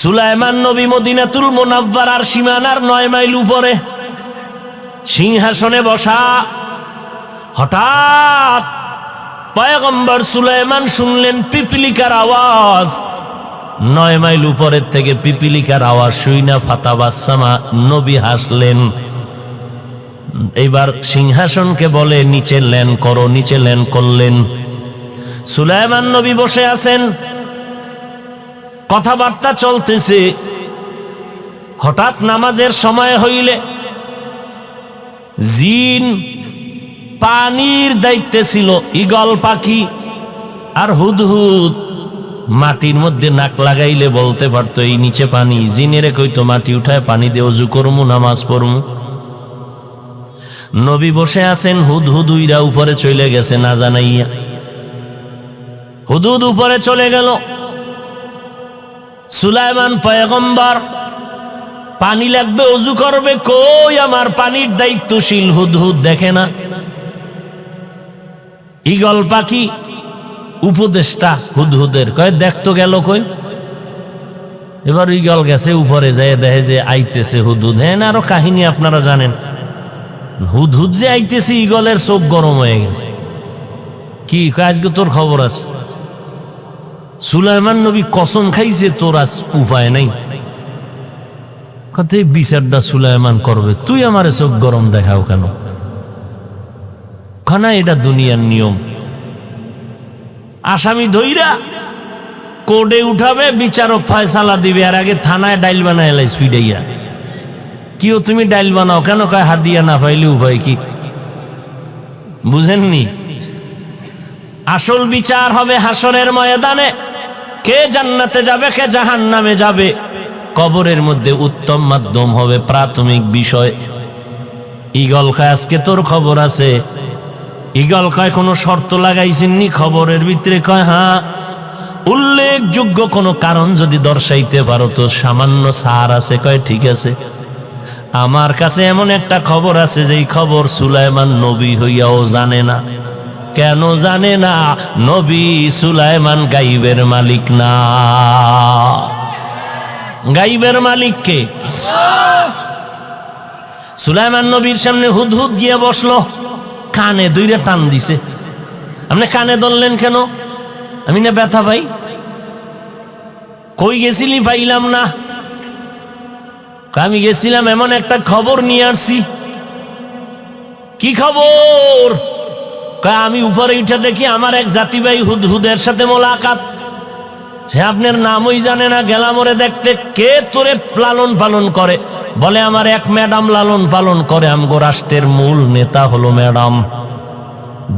সুলাইমান নবী মদিনাতুল মুনাওয়ারার সীমানার 9 মাইল উপরে সিংহাসনে বসা। হঠাৎ পয়গম্বর সুলাইমান শুনলেন পিপিলিকার আওয়াজ। 9 মাইল উপরের থেকে পিপিলিকার আওয়াজ শুইনা ফাতাবাসসামা, নবী হাসলেন। এবার সিংহাসনকে বলে নিচে ল্যান্ড করো, নিচে ল্যান্ড করলেন। সুলাইমান নবী বসে আছেন, কথাবার্তা চলতেছে। হঠাৎ নামাজের সময় হইলে জিন, পানির দায়িত্বে ছিল ঈগল পাখি আর হুদহুদ, মাটির মধ্যে নাক লাগাইলে বলতে পারতো এই নিচে পানি। জিনেরে কইতো মাটি উঠায় পানি দিয়ে ওযু করমু, নামাজ পড়মু। নবী বসে আছেন, হুদহুদ উইরা উপরে চলে গেছে না জানাইয়া। হুদহুদ উপরে চলে গেল। সুলাইমান পয়গম্বর পানি লাগবে, ওযু করবে, কই আমার পানির দায়িত্বশীল হুদহুদ দেখে না। ঈগল পাখি উপদেষ্টা হুদহুদের কয় দেখতো গেল কই। এবার ঈগল গেছে উপরে, যায় দেখে যে আইতেছে হুদহুদ। হ্যাঁ, আরো কাহিনী আপনারা জানেন। হুদহুদ যে আইতেছে, ঈগলের চোখ গরম হয়ে গেছে। কি আজকে তোর খবর আছে? সুলাইমান নবী কসম খাইছে তোর আজ উপায় নাই। কথাই বিচারটা সুলাইমান করবে, তুই আমারে চোখ গরম দেখাও কেন? খানা এটা দুনিয়ার নিয়ম। আসামি ধইরা কোর্টে উঠাবে, বিচারক ফয়সালা দিবে, আর আগে থানায় ডাইল বানায় এলাই স্পিডাইয়া। কিও তুমি ডাইল বানাও কেন? কয় হাদিয়া না পাইলে উপায় কি? বুঝেননি? আসল বিচার হবে হাসরের ময়দানে। কে জান্নাতে যাবে, কে জাহান্নামে যাবে, কবরের মধ্যে উত্তম মাধ্যম হবে প্রাথমিক বিষয়। ঈগল কয় আজকে তোর খবর আছে? ঈগল কয় কোনো শর্ত লাগাইছেননি খবরের ভিতরে? কয় হ্যাঁ, উল্লেখযোগ্য কোনো কারণ যদি দর্শাইতে পারো তো সামান্য ছাড় আছে। কয় ঠিক আছে, আমার কাছে এমন একটা খবর আছে যেই খবর সুলাইমান নবী হইয়াও জানে না। কেন জানে না? নবী সুলাইমান গাইবের মালিক না। গাইবের মালিক কে? সুলাইমান নবীর সামনে হুদহুদ গিয়ে বসলো, কানে দুইটা টান দিছে। আপনি কানে ধরলেন কেন? আমি না ব্যথা পাই। কই গেছিলি? পাইলাম না। আমি গেছিলাম এমন একটা খবর নিয়ে আসছি। কি খবর? আমি উপরে উঠে দেখি আমার এক জাতি ভাই হুদহুদের সাথে মোলাকাত। সে আপনার নামই জানে না। গেলাম ওরে দেখতে। কে তোরে লালন পালন করে? বলে আমার এক ম্যাডাম লালন পালন করে, আমগো রাষ্ট্রের মূল নেতা হলো ম্যাডাম।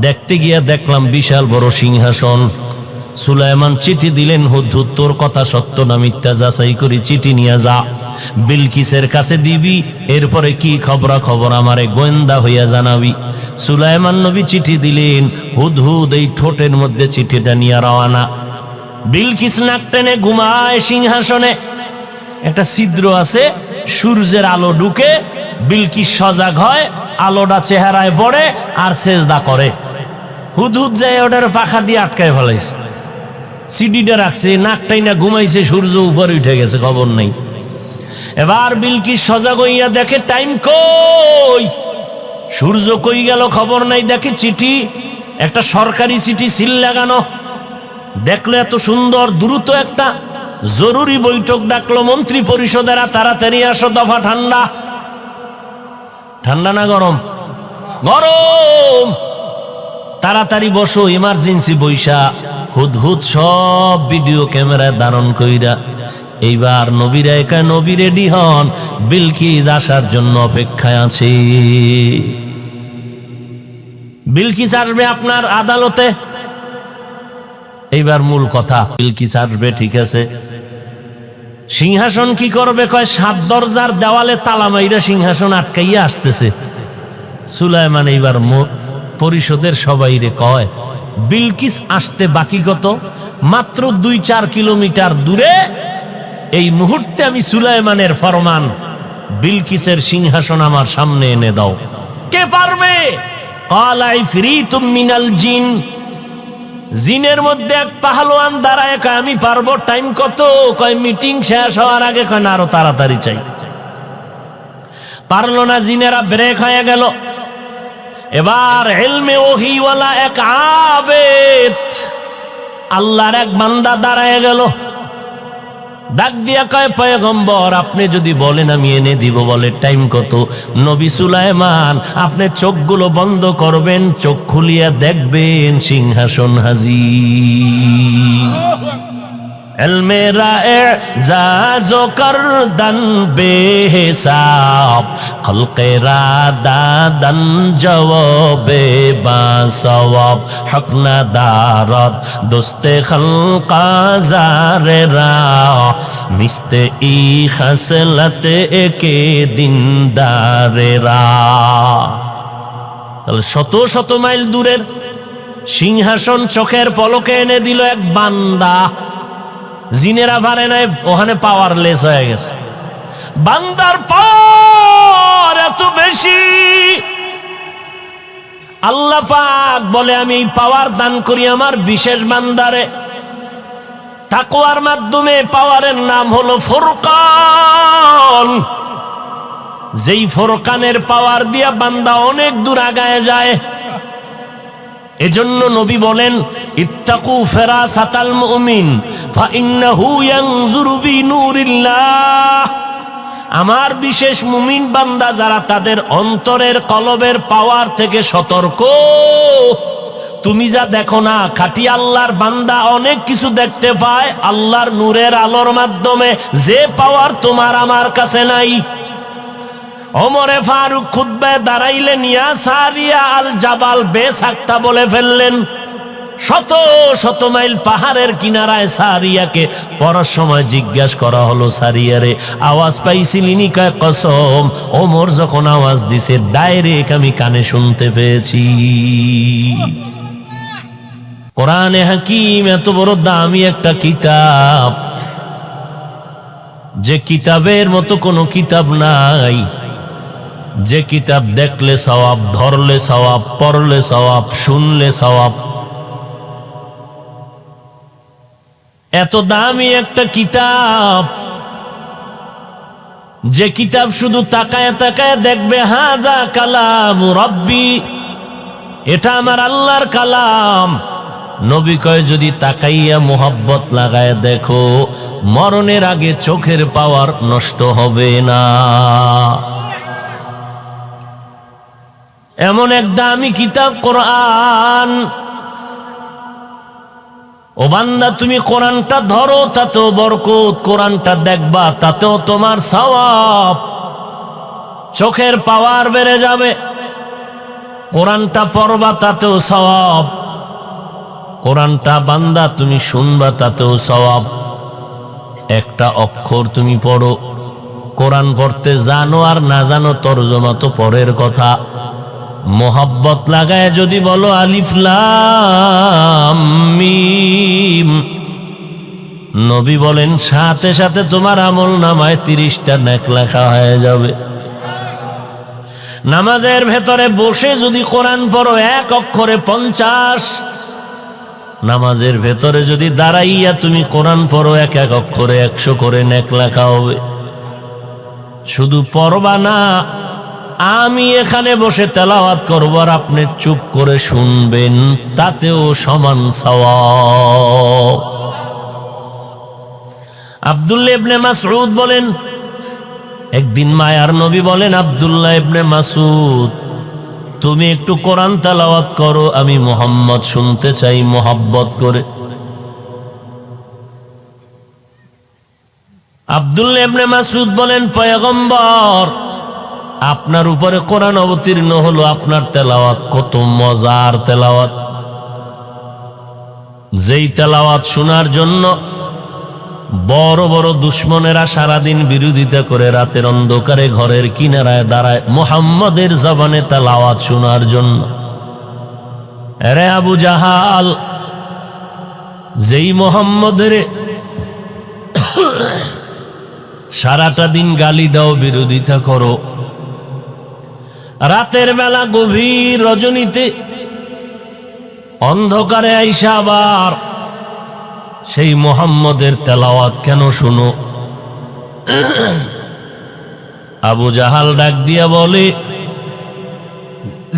দেখতে গিয়া দেখলাম বিশাল বড় সিংহাসন। সুলাইমান চিঠি দিলেন, হুদহুদ তোর কথা সত্য না মিথ্যা যাচাই করি, চিঠি নিয়ে যা, বিলকিসের কাছে দিবি। এরপরে কি খবরা খবর আমারে গোয়েন্দা হইয়া জানাবি। সুলাইমান নবী চিঠি দিলেন, হুদহুদ এই ঠোঁটের মধ্যে চিঠিটা নিয়ে রওনা। বিলকিস নাক টেনে ঘুমায় সিংহাসনে। একটা ছিদ্র আছে, সূর্যের আলো ঢুকে, বিলকিস সজাগ হয়, আলোটা চেহারায় পড়ে আর সেজদা করে। হুদহুদ যায় ওটার পাখা দিয়ে আটকায় ফেলাইছে, সিডিটা রাখছে, নাকটাই না ঘুমাইছে, সূর্য উপরে উঠে গেছে, খবর নেই। এবার বিলকিস সজাগ হইয়া দেখে টাইম কই, সূর্য কই গেল, খবর নাই। দেখে চিঠি, একটা সরকারি চিঠি সিল লাগানো। দেখলো এত সুন্দর, দ্রুত একটা জরুরি বৈঠক ডাকলো মন্ত্রী পরিষদেরা, তাড়াতাড়ি আসো, দফা ঠান্ডা। ঠান্ডা না গরম? গরম। তাড়াতাড়ি বসো, ইমার্জেন্সি বৈশা। হুদহুদ সব ভিডিও ক্যামেরায় ধারণ কইরা এইবার নবীরা একা নবী রেডি হন, বিলকিস আসার জন্য অপেক্ষায় আছে। বিলকিস আসবে আপনার আদালতে। এইবার মূল কথা, বিলকিস আসবে, ঠিক আছে। সিংহাসন কি করবে? কয় 7 দরজার দেওয়ালে তালা মাইরা সিংহাসন আটকাইয়া আসতেছে। সুলাইমান এইবার পরিষদের সবাইরে কয় বিলকিস আসতে বাকি কত? মাত্র 2-4 কিলোমিটার দূরে। এই মুহূর্তে আমি সুলাইমানের ফরমান, বিলকিসের সিংহাসন আমার সামনে এনে দাও। কে পারবে? ক্বালা ইফরিতুম মিনাল জিন, জিনের মধ্যে এক পাহলোয়ান দাঁড়ায়, কয় আমি পারবো। টাইম কত? কয় মিটিং শেষ হওয়ার আগে। কয় না, আরো তাড়াতাড়ি চাই। পারলো না, জিনেরা ব্রেক হয়ে গেল। এবার ইলমে ওহীওয়ালা এক আবেদ আল্লাহর এক বান্দা দাঁড়ায় গেল, ডাক দিয়া কয়, পয়গম্বর আপনি যদি বলেন আমি এনে দিব। বলে টাইম কত? নবী সুলাইমান, আপনি চোখগুলো বন্ধ করবেন, চোখ খুলিয়া দেখবেন সিংহাসন হাজির। এলমেরা এজাজো করদন বেহিসাব, খলকেরা দাদন জওয়াবে বাসওয়াব, হক না দারদ দোস্তে খলকা জারেরা, মিস্তে ই খসলত একে দিনদারেরা। তাহলে শত শত মাইল দূরের সিংহাসন চোখের পলকে এনে দিল এক বান্দা। জিনেরা পারে নাই, ওখানে পাওয়ারলেস হয়ে গেছে। বান্দার পাওয়ার এত বেশি, আল্লাহ পাক বলে আমি এই পাওয়ার দান করি আমার বিশেষ বান্দারে। তাকওয়ার মাধ্যমে পাওয়ারের নাম হলো ফুরকান। যেই ফুরকানের পাওয়ার দিয়া বান্দা অনেক দূর আগায় যায়। এজন্য নবী বলেন, ইত্তাকু ফিরাসাতাল মুমিন ফাইন্নাহু ইয়ানজুরু বিনূরিল্লাহ। আমার বিশেষ মুমিন বান্দা যারা, তাদের অন্তরের কলবের পাওয়ার থেকে সতর্ক। তুমি যা দেখো না, খাঁটি আল্লাহর বান্দা অনেক কিছু দেখতে পায় আল্লাহর নূরের আলোর মাধ্যমে, যে পাওয়ার তোমার আমার কাছে নাই। ওমরে ফারুক খুতবায় দাঁড়াইলেন, ইয়া সারিয়া আল জাবাল বেসাক্তা বলে ফেললেন। শত শত মাইল পাহাড়ের কিনারায় সারিয়াকে পড়ার সময় জিজ্ঞাসা করা হলো, সারিয়ারে আওয়াজ পাইছিলিনি? কয় কসম, ওমর যখন আওয়াজ দিছে ডাইরেক্ট আমি কানে শুনতে পেয়েছি। কোরআনে হাকিম এত বড় দামি একটা কিতাব, যে কিতাবের মতো কোনো কিতাব নাই। যে কিতাব দেখলে সওয়াব, ধরলে সওয়াব, পড়লে সওয়াব, শুনলে সওয়াব। এত দামি একটা কিতাব, যে কিতাব শুধু তাকায় তাকায় দেখবে হাযা কালাম রাব্বি, এটা আমার আল্লাহর কালাম। নবী কয় যদি তাকাইয়া মোহাব্বত লাগায় দেখো, মরণের আগে চোখের পাওয়ার নষ্ট হবে না। এমন এক দামি কিতাব কোরআন। ও বান্দা, তুমি কোরআনটা ধরো, তাতেও বরকত। কোরআনটা দেখবা, তাতেও তোমার সওয়াব। চোখের পাওয়ার বেড়ে যাবে। কোরআনটা পড়বা, তাতেও সওয়াব। কোরআনটা বান্দা তুমি শুনবা, তাতেও সওয়াব। একটা অক্ষর তুমি পড়ো, কোরআন পড়তে জানো আর না জানো তরজমা তো পরের কথা। মোহাব্বত লাগায় যদি বলো আলিফ লাম মিম, নবী বলেন সাথে সাথে তোমার আমল নামায় 30টা নেক লেখা হয়ে যাবে। নামাজের ভেতরে বসে যদি কোরআন পড়ো, এক অক্ষরে 50। নামাজের ভেতরে যদি দাঁড়াইয়া তুমি কোরআন পড়ো, এক এক অক্ষরে 100 করে নেক লেখা হবে। শুধু পড়বা না, আমি এখানে বসে তেলাওয়াত করব আর আপনি চুপ করে শুনবেন, তাতেও সমান সওয়াব। আব্দুল্লাহ ইবনে মাসউদ বলেন, একদিন মায়ার নবী বলেন, আব্দুল্লাহ ইবনে মাসউদ তুমি একটু কোরআন তেলাওয়াত করো, আমি মুহাম্মদ শুনতে চাই মোহাব্বত করে। আব্দুল্লাহ ইবনে মাসউদ বলেন, পয়গম্বর আপনার উপরে কোরআন অবতীর্ণ হলো, আপনার তেলাওয়াত কত মজার তেলাওয়াত। যেই তেলাওয়াত শোনার জন্য বড় বড় দুশ্মনেরা সারাদিন বিরোধিতা করে রাতের অন্ধকারে ঘরের কিনারায় দাঁড়ায় মুহাম্মদের জবানে তেলাওয়াত শোনার জন্য। আরে আবু জাহাল, যেই মুহাম্মদের সারাটা দিন গালি দাও, বিরোধিতা করো, রাতের বেলা গভীর রজনীতে অন্ধকারে আইসা আবার সেই মুহাম্মদের তেলাওয়াত কেন শুনো? আবু জাহাল ডাক দিয়া বলে,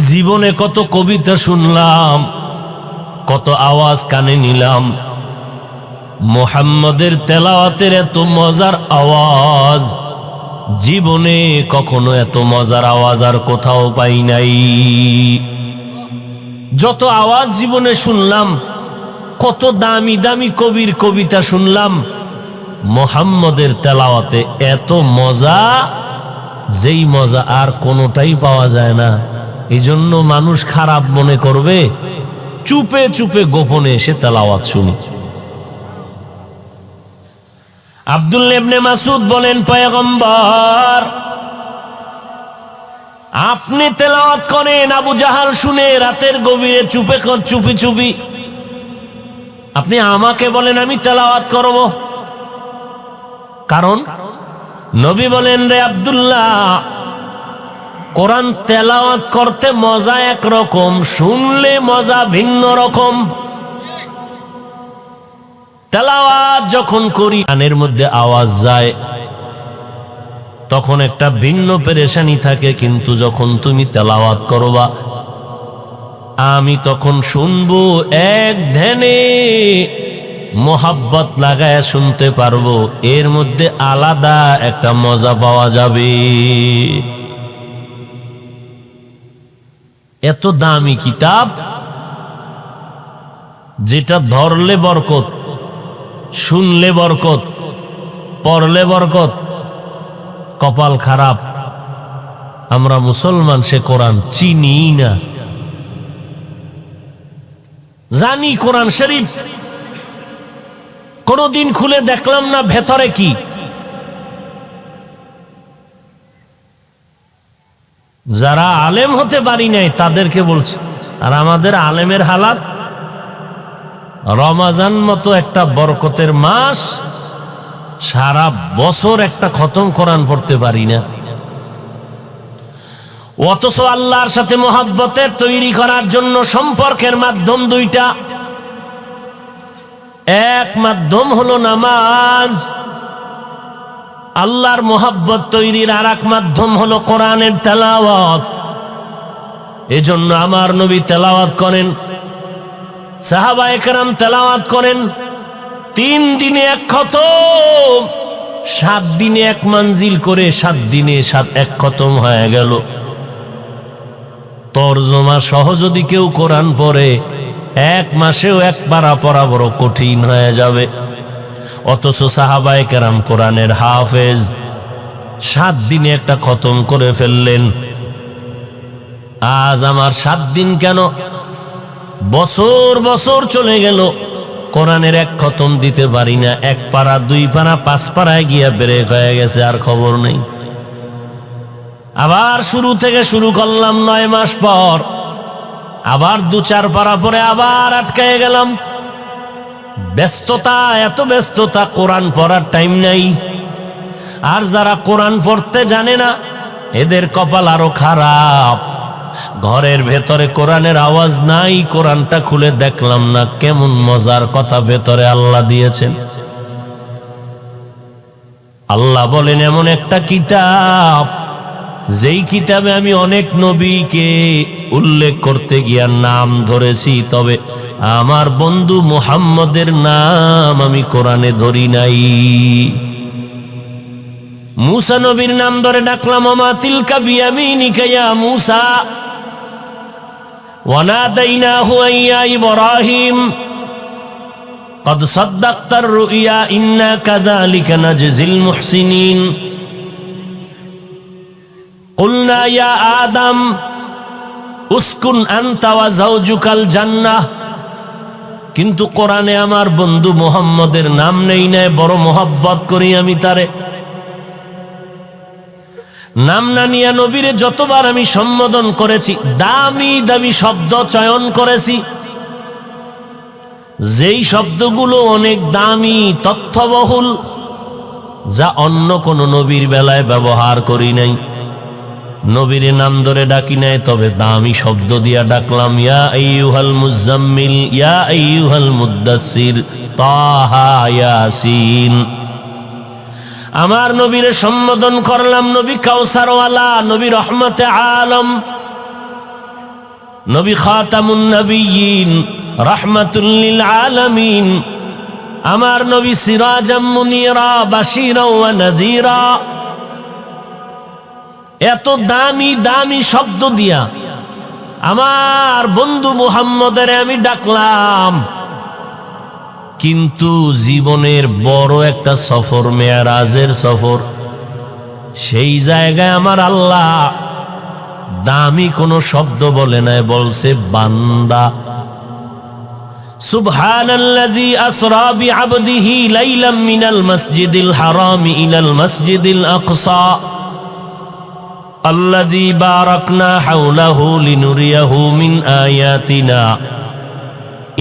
জীবনে কত কবিতা শুনলাম, কত আওয়াজ কানে নিলাম, মুহাম্মদের তেলাওয়াতের এত মজার আওয়াজ জীবনে কখনো এত মজার আওয়াজ আর কোথাও পাই নাই। যত আওয়াজ জীবনে শুনলাম, কত দামি দামি কবির কবিতা শুনলাম, মুহাম্মদের তেলাওয়াতে এত মজা, যেই মজা আর কোনোটাই পাওয়া যায় না। এজন্য মানুষ খারাপ মনে করবে, চুপে চুপে গোপনে এসে তেলাওয়াত শুনি। আব্দুল্লাহ ইবনে মাসউদ বলেন, পয়গম্বর আপনি তেলাওয়াত করেন, আবু জাহাল শুনে রাতের গভীরে চুপি চুপি। আপনি আমাকে বলেন আমি তেলাওয়াত করব, কারণ নবী বলেন, রে আব্দুল্লাহ, কোরআন তেলাওয়াত করতে মজা একরকম, শুনলে মজা ভিন্ন রকম। তেলাওয়াত যখন করি, কানের মধ্যে আওয়াজ যায়, তখন একটা ভিন্ন পেরেশানি থাকে, কিন্তু যখন তুমি তেলাওয়াত করবা, আমি তখন শুনবো, এক ধ্যানে মোহাব্বত লাগায় শুনতে পারবো, এর মধ্যে আলাদা একটা মজা পাওয়া যাবে। এত দামি কিতাব, যেটা ধরলে বরকত, শুনলে বরকত, পড়লে বরকত। কপাল খারাপ, আমরা মুসলমান, সে কোরআন চিনি না। জানি কোরআন শরীফ, কোনদিন খুলে দেখলাম না ভেতরে কি। যারা আলেম হতে পারি নাই তাদেরকে বলছে, আর আমাদের আলেমের হালাত, রমাজান মতো একটা বরকতের মাস, সারা বছর একটা খতম কোরআন পড়তে পারি না। অথচ আল্লাহর সাথে মুহাব্বতের তৈরি করার জন্য সম্পর্কের মাধ্যম দুইটা। এক মাধ্যম হলো নামাজ, আল্লাহর মুহাব্বত তৈরির আর এক মাধ্যম হলো কোরআনের তেলাওয়াত। এজন্য আমার নবী তেলাওয়াত করেন, সাহাবায়ে কেরাম তেলাওয়াত করেন। 3 দিনে 1 খতম, 7 দিনে 1 মঞ্জিল করে, 7 দিনে 1 খতম হয়ে গেল। তরজমা সহ যদি কেউ কোরআন পড়ে, 1 মাসেও 1 পারা পড়া বড় কঠিন হয়ে যাবে। অথচ সাহাবায়ে কেরাম কোরআনের হাফেজ, 7 দিনে একটা খতম করে ফেললেন। আজ আমার 7 দিন কেন, বছর বছর চলে গেল, কোরআনের 1 খতম দিতে পারি না। 1 পারা, 2 পারা, 5 পারায় গিয়া ব্রেক হয়ে গেছে, আর খবর নেই। আবার শুরু থেকে শুরু করলাম 9 মাস পর, আবার 2-4 পারা পরে আবার আটকায় গেলাম। ব্যস্ততা, এত ব্যস্ততা, কোরআন পড়ার টাইম নাই। আর যারা কোরআন পড়তে জানে না, এদের কপাল আরো খারাপ। ঘরের ভেতরে কোরআনের আওয়াজ নাই, কোরআনটা খুলে দেখলাম না কেমন মজার কথা ভেতরে আল্লাহ দিয়েছেন। আল্লাহ বলেন, এমন একটা কিতাব, যেই কিতাবে আমি অনেক নবীকে উল্লেখ করতে গিয়া নাম ধরেছি, তবে আমার বন্ধু মুহাম্মদের নাম আমি কোরআনে ধরি নাই। মুসা নবীর নাম ধরে ডাকলাম, ওমা তিলকা বিয়ামিনিকা ইয়া মুসা, ওয়ানাদাইনাহু ইয়া ইব্রাহিম, قد صدقت الرؤيا إنا كذلك نجزي المحسنين قلنا يا آدم اسكن أنت وزوجك الجنة। কিন্তু কোরআনে আমার বন্ধু মুহাম্মদের নাম নেই না, বড় মোহাব্বত করি আমি তারে। নাম না নিয়ে নবীরে যতবার আমি সম্বোধন করেছি, দামি দামি শব্দ চয়ন করেছি, যেই শব্দগুলো অনেক দামি, তথ্যবহুল, যা অন্য কোন নবীর বেলায় ব্যবহার করি নাই। নবীর নাম ধরে ডাকি নাই, তবে দামি শব্দ দিয়া ডাকলাম, ইয়া আইয়ুহাল মুজাম্মিল, ইয়া আইয়ুহাল মুদ্দাসসির, তাহা, ইয়াসিন। আমার নবীরে সম্বোধন করলাম নবী কাউসারওয়ালা, নবী রহমতে আলম, নবী খাতামুন নবিয়্যিন, রাহমাতুল লিল আলামিন। আমার নবী সিরাজাম মুনীরা, বাশীরা ওয়া নাযীরা। এত দামি দামি শব্দ দিয়া আমার বন্ধু মুহাম্মদের আমি ডাকলাম, কিন্তু জীবনের বড় একটা সফর, মেরাজের সফর, সেই জায়গায় আমার আল্লাহ দামি কোনো শব্দ বলে নাই, বলছে বান্দা। সুবহানাল্লাযী আসরা বিআবদিহি লাইলাম মিনাল মাসজিদিল হারামি ইলাল মাসজিদিল আকসা আল্লাযী বারাকনা হাওলাহু লিনুরিয়াহু মিন আয়াতিনা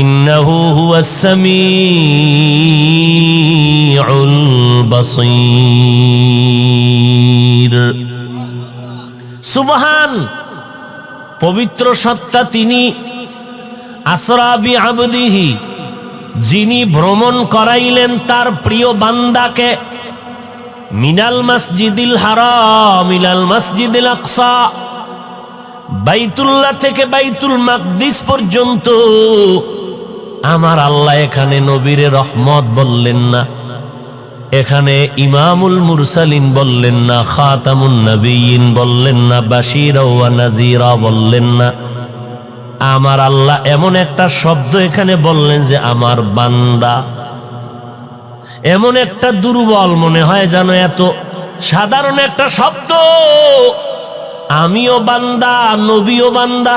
ইন্নাহু হুয়াস সামিউল বাসীর। সুবহান, পবিত্র সত্তা তিনি। আসরা বিআবদিহি, যিনি ভ্রমণ করাইলেন তার প্রিয় বান্দাকে, মিনাল মসজিদিল হারাম ইলাল মসজিদিল আকসা, বাইতুল্লাহ থেকে বাইতুল মাকদিস পর্যন্ত। আমার আল্লাহ এখানে নবীরে রহমত বললেন না, এখানে ইমামুল মুরসালিন বললেন না, খাতামুন নবিয়্যিন বললেন না, বাশীরা ওয়া নাযীরা বললেন না। আমার আল্লাহ এমন একটা শব্দ এখানে বললেন যে আমার বান্দা। এমন একটা দুর্বল মনে হয় যেন এত সাধারণ একটা শব্দ। আমিও বান্দা, নবীও বান্দা,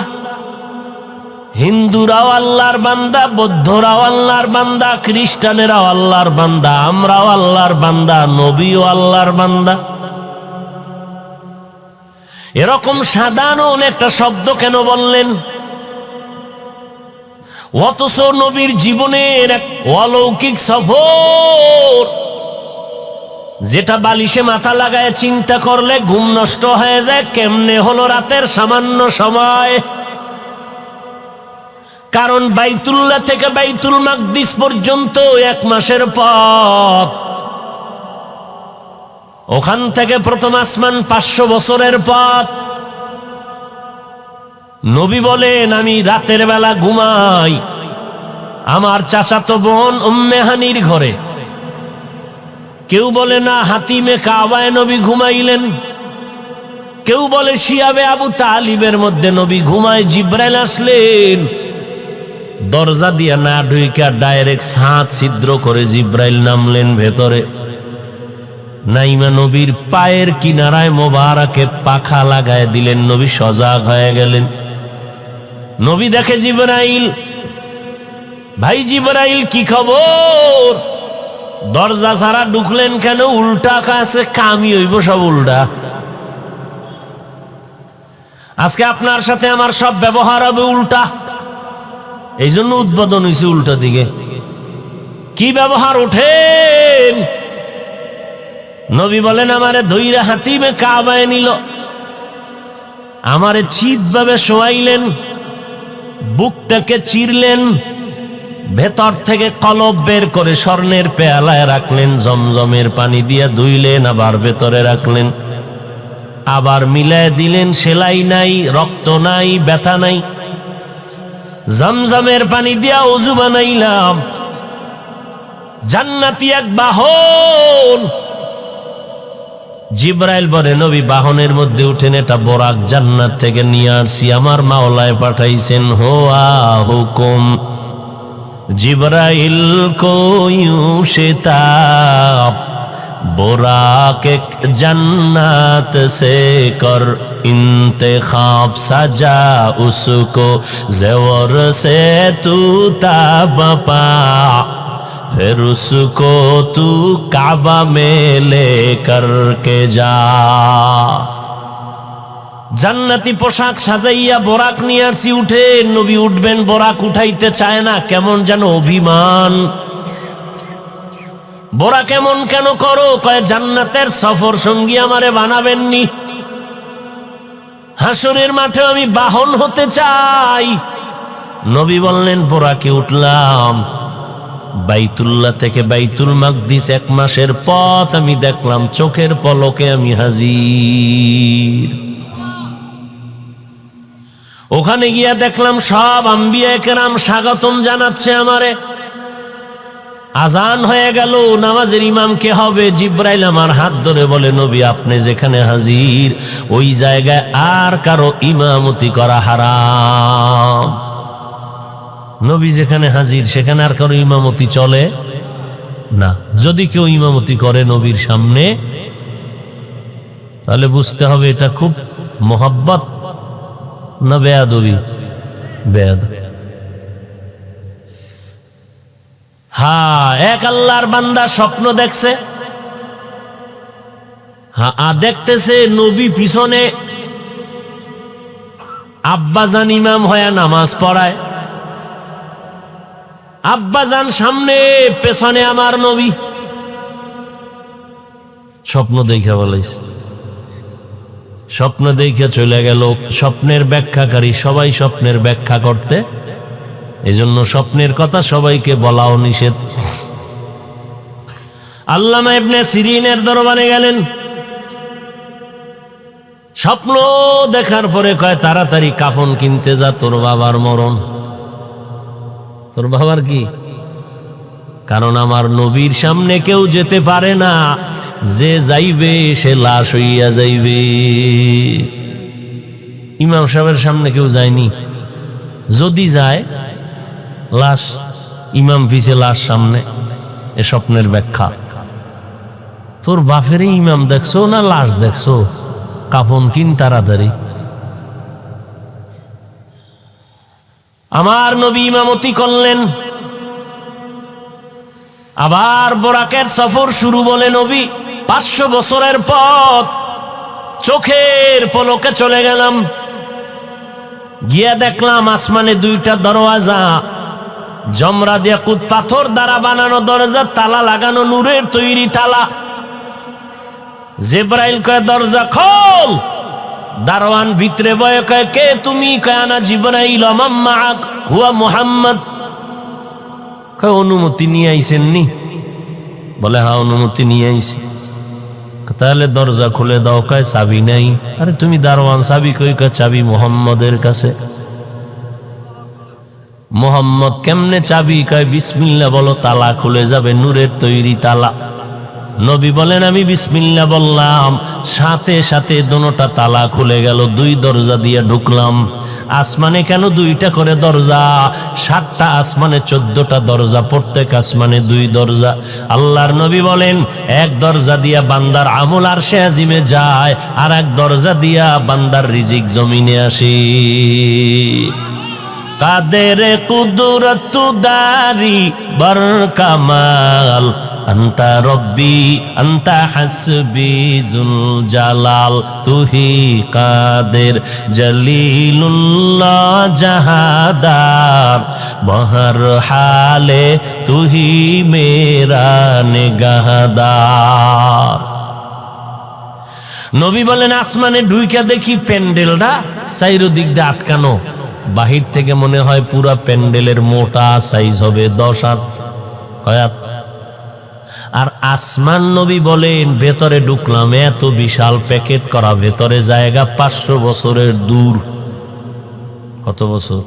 হিন্দুরাও আল্লাহর বান্দা, বৌদ্ধরাও আল্লাহর বান্দা, খ্রিস্টানেরাও আল্লাহর বান্দা, আমরাও আল্লাহর বান্দা, নবীও আল্লাহর বান্দা। এরকম সাধারণ একটা শব্দ কেন বললেন? অথচ নবীর জীবনের এক অলৌকিক সফর, যেটা বালিশে মাথা লাগায় চিন্তা করলে ঘুম নষ্ট হয়ে যায়। কেমনে হলো রাতের সামান্য সময়? কারণ বাইতুল্লাহ থেকে বাইতুল মাকদিস পর্যন্ত 1 মাসের পথ। ওখান থেকে প্রথম আসমান 500 বছরের পথ। নবী বলেন আমি রাতের বেলা ঘুমাই আমার চাচাতো বোন উম্মে হানির ঘরে। কেউ বলে না হাতিমে কাবায় নবী ঘুমাইলেন, কেউ বলে শিয়াবে আবু তালিবের মধ্যে নবী ঘুমায়। জিব্রাইল আসলেন, দরজা দিয়া না ঢুইকা ডাইরেক্ট ছাদ ছিদ্র করে জিব্রাইল নামলেন ভেতরে। নাইমা নবীর পায়ের কিনারায় মোবারকে পাখা লাগায় দিলেন, নবী সজাগ হয়ে গেলেন। নবী দেখে জিব্রাইল, ভাই জিব্রাইল কি খবর? দরজা ছাড়া ঢুকলেন কেন? উল্টা কাছে কামি হইব সব উল্টা। আজকে আপনার সাথে আমার সব ব্যবহার হবে উল্টা, এই জন্য উদ্বোধন হয়েছে উল্টা দিকে। কি ব্যবহার? ওঠেন। নবী বলেন আমারে ধইরা হাতিমে কাবায় নিল, আমারে চিত ভাবে শোয়াইলেন, বুকটাকে চিরলেন, ভেতর থেকে কলব বের করে স্বর্ণের পেয়ালায় রাখলেন, জমজমের পানি দিয়ে ধুইলেন, আবার ভেতরে রাখলেন, আবার মিলায় দিলেন। সেলাই নাই, রক্ত নাই, ব্যথা নাই। জমজমের পানি দিয়া ওযু বানাইলাম। জান্নাতি এক বাহন। জিব্রাইল বলে নবী বাহনের মধ্যে উঠেন, এটা বোরাক, জান্নাত থেকে নিয়ে আসছি, আমার মাওলায় পাঠাইছেন। হোয়া হুকুম জিব্রাইল কো यूं शिताब बुराक जन्नत से कर इंतखाब सजा उसको ज़ेवर से तू ताब पा फिर उसको तू काबा में लेकर के जा। জান্নাতি পোশাক সাজাইয়া বোরাক নিয়ে আসছি, উঠে। নবী উঠবেন, বোরাক উঠাইতে চায় না, কেমন যেন অভিমান। বোরাক এমন কেন করো? কয় জান্নাতের সফর সঙ্গী আমারে বানাবেননি। হাসরের মাঠে আমি বাহন হতে চাই। নবী বললেন বোরাকে উঠলাম। বাইতুল্লাহ থেকে বাইতুল মাকদিস 1 মাসের পথ আমি দেখলাম, চোখের পলকে আমি হাজির। ওখানে গিয়া দেখলাম সব আম্বিয়া কেরাম স্বাগতম জানাচ্ছে আমারে। আজান হয়ে গেল, নামাজের ইমাম কে হবে? জিব্রাইল আমার হাত ধরে বলে, নবী আপনি যেখানে হাজির ওই জায়গায় আর কারো ইমামতি করা হারাম। নবী যেখানে হাজির সেখানে আর কারো ইমামতি চলে না। যদি কেউ ইমামতি করে নবীর সামনে, তাহলে বুঝতে হবে এটা খুব মোহাব্বত না বেয়াদবি? বেয়াদবি। হ্যাঁ, এক আল্লাহর বান্দা স্বপ্ন দেখছে। হ্যাঁ, দেখতেছে নবী পিছনে আব্বাজান ইমাম হয়ে নামাজ পড়ায়, আব্বাজান সামনে, পেছনে আমার নবী। স্বপ্ন দেখে বলেছে, স্বপ্ন দেখে চলে গেল। স্বপ্নের ব্যাখ্যাকারী সবাই স্বপ্নের ব্যাখ্যা করতে, এজন্য স্বপ্নের কথা সবাইকে বলাও নিষেধ। আল্লামা ইবনে সিরিনের দরবারে গেলেন। স্বপ্ন দেখার পরে কয়, তাড়াতাড়ি কাফন কিনতে যা, তোর বাবার মরণ। তোর বাবার কি? কারণ আমার নবীর সামনে কেউ যেতে পারে না, যে যাইবে সে লাশ হইয়া যাইবে। ইমাম সাহেবের সামনে কেউ যায়নি, যদি যায় লাশ, ইমাম পিছে লাশ সামনে। এ স্বপ্নের ব্যাখ্যা। তোর বাপেরই ইমাম দেখছো না লাশ দেখছো? কাফন কিন তাড়াতাড়ি। আমার নবী ইমামতি করলেন। আবার বোরাকের সফর শুরু। বলে নবী 500 বছরের পথ, চোখের পলকে চলে গেলাম। গিয়া দেখলাম আসমানে 2টা দরওয়াজা, জমরাদ ইয়াকুত পাথর দ্বারা বানানো দরজা, তালা লাগানো, নূরের তৈরি তালা। জিবরাইল কয়, দরজা খোল। দারোয়ান ভিতরে বয়ে কয়, কে তুমি? কয়, আনা জিবরাইল, মাআক হুয়া মুহাম্মদ। কয়, অনুমতি নিয়ে আইছেন নি? বলে, হ্যাঁ অনুমতি নিয়ে আইছি। তাহলে দরজা খুলে দাও। কয়, চাবি নাই। আরে তুমি দারোয়ান, চাবি কই? কয়, চাবি মুহাম্মদের কাছে। মুহাম্মদ কেমনে চাবি? কয়, বিসমিল্লাহ বলো, তালা খুলে যাবে, নূরের তৈরি তালা। নবী বলেন, আমি বিসমিল্লাহ বললাম, সাথে সাথে দোনোটা তালা খুলে গেল। 2 দরজা দিয়ে ঢুকলাম। আসমানে কেন 2টা করে দরজা? 7টা আসমানে 14টা দরজা, প্রত্যেক আসমানে 2 দরজা। আল্লাহর নবী বলেন, এক দরজা দিয়া বান্দার আমল আরশে আজিমে যায়, আর এক দরজা দিয়া বান্দার রিজিক জমিনে আসে। কাদের কুদরত দারি বর কামাল, আন্তা রব্বি আন্তা হাসবি জুল জালাল, তুহি কাদের জলিলুল্লাহ জাহাদার, বহর হালে তুহি মেরা নিগাহদার। নবী বলেন, আসমানে ঢুইকা দেখি প্যান্ডেলটা চাইরদিক দিয়ে আটকানো। বাহির থেকে মনে হয় পুরা প্যান্ডেলের মোটা সাইজ হবে 10 হাত। আর আসমান নবী বলেন, ভেতরে ঢুকলাম, এত বিশাল প্যাকেট করা, ভেতরে জায়গা 500 বছরের দূর। কত বছর?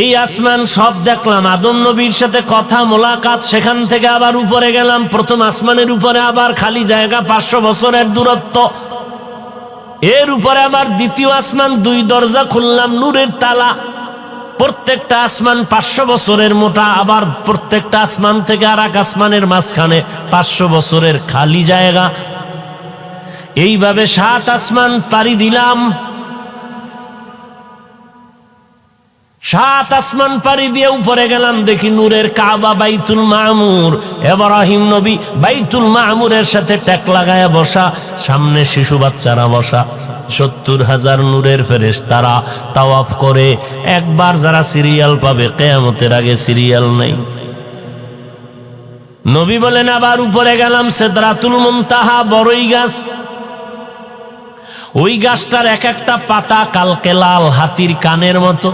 এই আসমান সব দেখলাম। আদম নবীর সাথে কথা মোলাকাত, সেখান থেকে আবার উপরে গেলাম। প্রথম আসমানের উপরে আবার খালি জায়গা, 500 বছরের দূরত্ব। এর উপরে আবার দ্বিতীয় আসমান, 2 দরজা খুললাম, নূরের তালা। প্রত্যেকটা আসমান 500 বছরের মোটা। আবার প্রত্যেকটা আসমান থেকে আর এক আসমানের মাঝখানে 500 বছরের খালি জায়গা। এইভাবে 7 আসমান পাড়ি দিলাম। 7 আসমান পাড়ি দিয়ে উপরে গেলাম, দেখি নূরের কাবা, বাইতুল মামুর। ইব্রাহিম নবী বাইতুল মামুরের সাথে ট্যাক লাগায়া বসা, সামনে শিশু বাচ্চারা বসা। 70,000 নূরের ফেরেশতারা তাওয়াফ করে। একবার যারা সিরিয়াল পাবে, কিয়ামতের আগে সিরিয়াল নাই। নবী বলেন, আবার উপরে গেলাম, সিদরাতুল মুনতাহা, বড়ই গাছ। ওই গাছটার এক একটা পাতা কালকে লাল হাতির কানের মতো,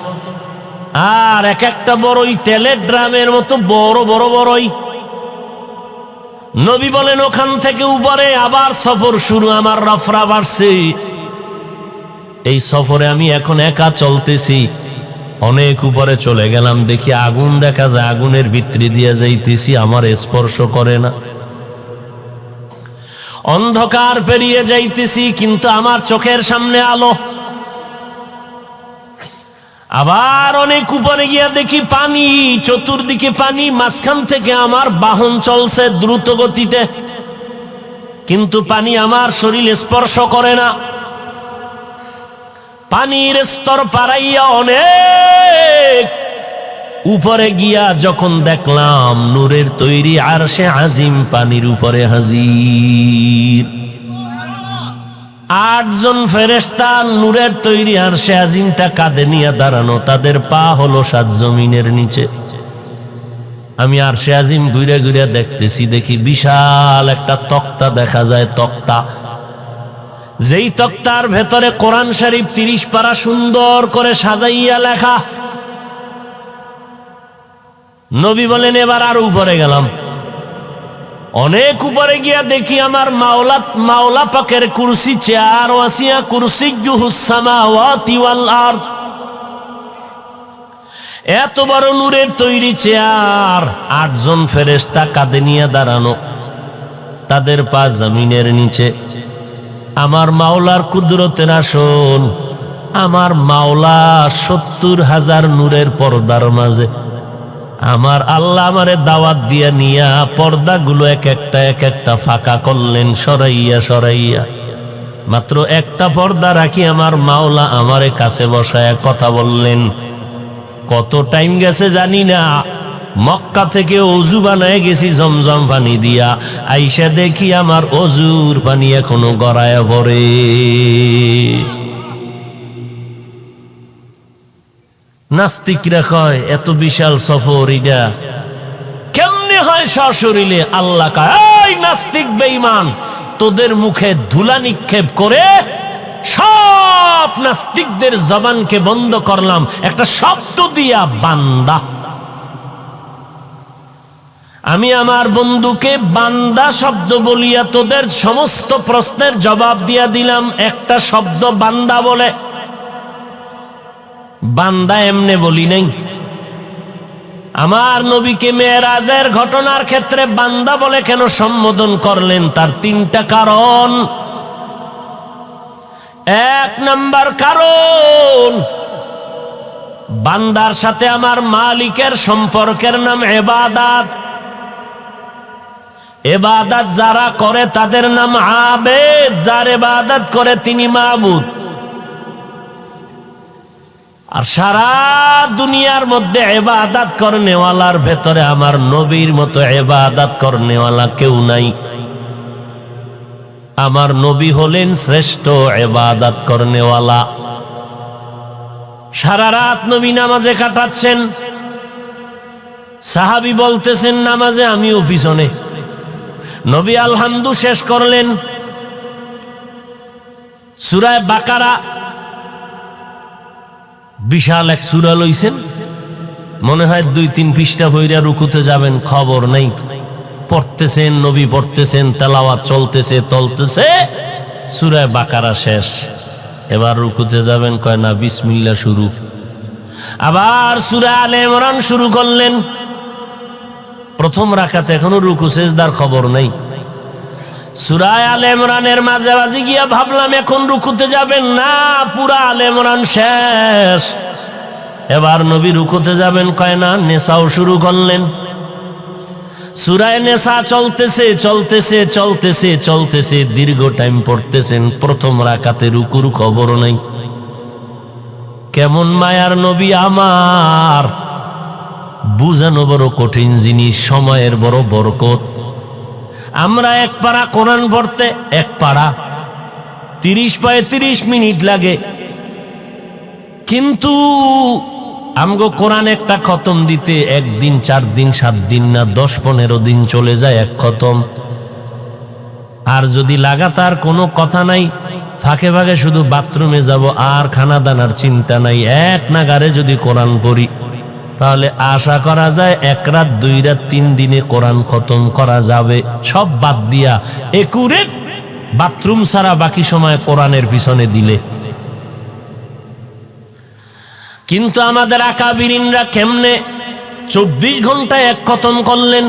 আর এক একটা বড়ই তেলের ড্রামের মতো বড় বড় বড়ই। নবী বলেন ওখান থেকে উপরে আবার সফর শুরু, আমার রফরা বাড়ছে। এই সফরে আমি এখন একা চলতেছি, অনেক উপরে চলে গেলাম, দেখি আগুন দেখা যায়, আগুনের ভিতরে দিয়ে যাইতেছি, আমার স্পর্শ করে না। অন্ধকার পেরিয়ে যাইতেছি, কিন্তু আমার চোখের সামনে আলো। আবার অনেক উপরে গিয়া দেখি পানি, চতুর্দিকে পানি, মাঝখান থেকে আমার বাহন চলছে দ্রুত গতিতে, কিন্তু পানি আমার শরীর স্পর্শ করে না। পানির স্তর পারাইয়া অনেক উপরে গিয়া যখন দেখলাম নূরের তৈরি আরশে আজিম পানির উপরে হাজির। 8 জন ফেরেশতা নূরের তৈরি আরশে আজিমটা কাঁধে নিয়ে দাঁড়ানো, তাদের পা হলো 7 জমিনের নিচে। আমি আরশে আজিম ঘুরে ঘুরে দেখতেছি, দেখি বিশাল একটা তক্তা দেখা যায়, তক্তা, যেই তক্তার ভেতরে কোরআন শরীফ 30 পারা সুন্দর করে সাজাইয়া লেখা। নবী বলেন এবার আরো উপরে গেলাম। অনেক উপরে গিয়া দেখি আমার মাওলা পাকের কুরসি, চেয়ার, ওয়াসিয়া কুরসিয়্যুহুস সামাওয়াতি ওয়াল আরদ। এত বড় নূরের তৈরি চেয়ার, 8 জন ফেরেশতা কাঁধে নিয়ে দাঁড়ানো, তাদের পা জমিনের নিচে। আমার মাওলার কুদরতের আসন, আমার মাওলা 70,000 নূরের পর্দার মাঝে। আমার আল্লাহ আমারে দাওয়াত দিয়া নিয়া পর্দাগুলো এক একটা ফাঁকা করলেন, সরাইয়া সরাইয়া। মাত্র একটা পর্দা রাখি আমার মাওলা আমারে কাছে বসায়া কথা বললেন। কত টাইম গেছে জানি না, মক্কা থেকে অজু বানায় গেছি জমজম পানি দিয়া, আইসা দেখি আমার অজুর পানি এখনো গড়ায় ভরে। নাস্তিকরা কয় এত বিশাল সফর এটা কেমনে হয় সশরীরে? আল্লাহ কয়, এই নাস্তিক বেঈমান, তোদের মুখে ধুলা নিক্ষেপ করে সব নাস্তিকদের জবানকে বন্ধ করলাম একটা শব্দ দিয়া, বান্দা। আমি আমার বন্ধুকে বান্দা শব্দ বলিয়া তোদের সমস্ত প্রশ্নের জবাব দিয়া দিলাম একটা শব্দ বান্দা বলে। বান্দা এমনে বলি নাই। আমার নবীকে মেরাজের ঘটনার ক্ষেত্রে বান্দা বলে কেন সম্বোধন করলেন? তার 3টা কারণ। 1 নাম্বার কারণ, বান্দার সাথে আমার মালিকের সম্পর্কের নাম ইবাদত। ইবাদত যারা করে তাদের নাম আবেদ, যার ইবাদত করে তিনি মাবুদ। আর সারা দুনিয়ার মধ্যে ইবাদত করনেওয়ালার ভেতরে আমার নবীর মতো ইবাদত করনেওয়ালা কেউ নাই। আমার নবী হলেন শ্রেষ্ঠ ইবাদত করনেওয়ালা। সারা রাত নবী নামাজে কাটাচ্ছেন। সাহাবী বলতেছেন নামাজে, আমিও পিছনে। নবী আলহামদু শেষ করলেন, সূরা বাকারা বিশাল এক সূরা লইছেন, মনে হয় 2-3 পৃষ্ঠা বইরা রুকুতে যাবেন, খবর নেই। পড়তেছেন, নবী পড়তেছেন, তেলাওয়াত চলতেছে, সূরা বাকারা শেষ। এবার রুকুতে যাবেন, কয় না, বিসমিল্লাহ শুরু। আবার সূরা আলে ইমরান শুরু করলেন। প্রথম রাকাতে এখনো রুকু সেজদার খবর নেই। সূরা আলে ইমরানের মাঝামাঝি গিয়া ভাবলাম এখন রুকুতে যাবেন, না, পুরা আলে ইমরান শেষ। এবার নবী রুকুতে যাবেন, কয় না, নেসাও শুরু করলেন। সূরা নেসা চলতেছে চলতেছে চলতেছে চলতেছে, দীর্ঘ টাইম পড়তেছেন। প্রথম রাকাতে রুকুর খবর নাই। কেমন মায়ার নবী আমার! বুঝানো বড় কঠিন জিনিস, সময়ের বড় বরকত। আমরা 1 পারা কোরআন পড়তে 1 পারা 30-35 মিনিট লাগে, কিন্তু আমগো কোরআন একটা খতম দিতে 1 দিন, 4 দিন, 7 দিন না 10-15 দিন চলে যায় 1 খতম। আর যদি লাগাতার কোনো কথা নাই, ফাঁকে ফাঁকে শুধু বাথরুমে যাব, আর খানা দানার চিন্তা নাই। এক নাগারে যদি কোরআন পড়ি তাহলে আশা করা যায় 1 রাত 2 রাত 3 দিনে কোরআন খতম করা যাবে। সব বাদ দিয়া একুরেট বাথরুম ছাড়া বাকি সময় কোরআনের পিছনে দিলে। কিন্তু আমাদের আকাবিরিনরা কেমনে 24 ঘন্টায় এক খতম করলেন?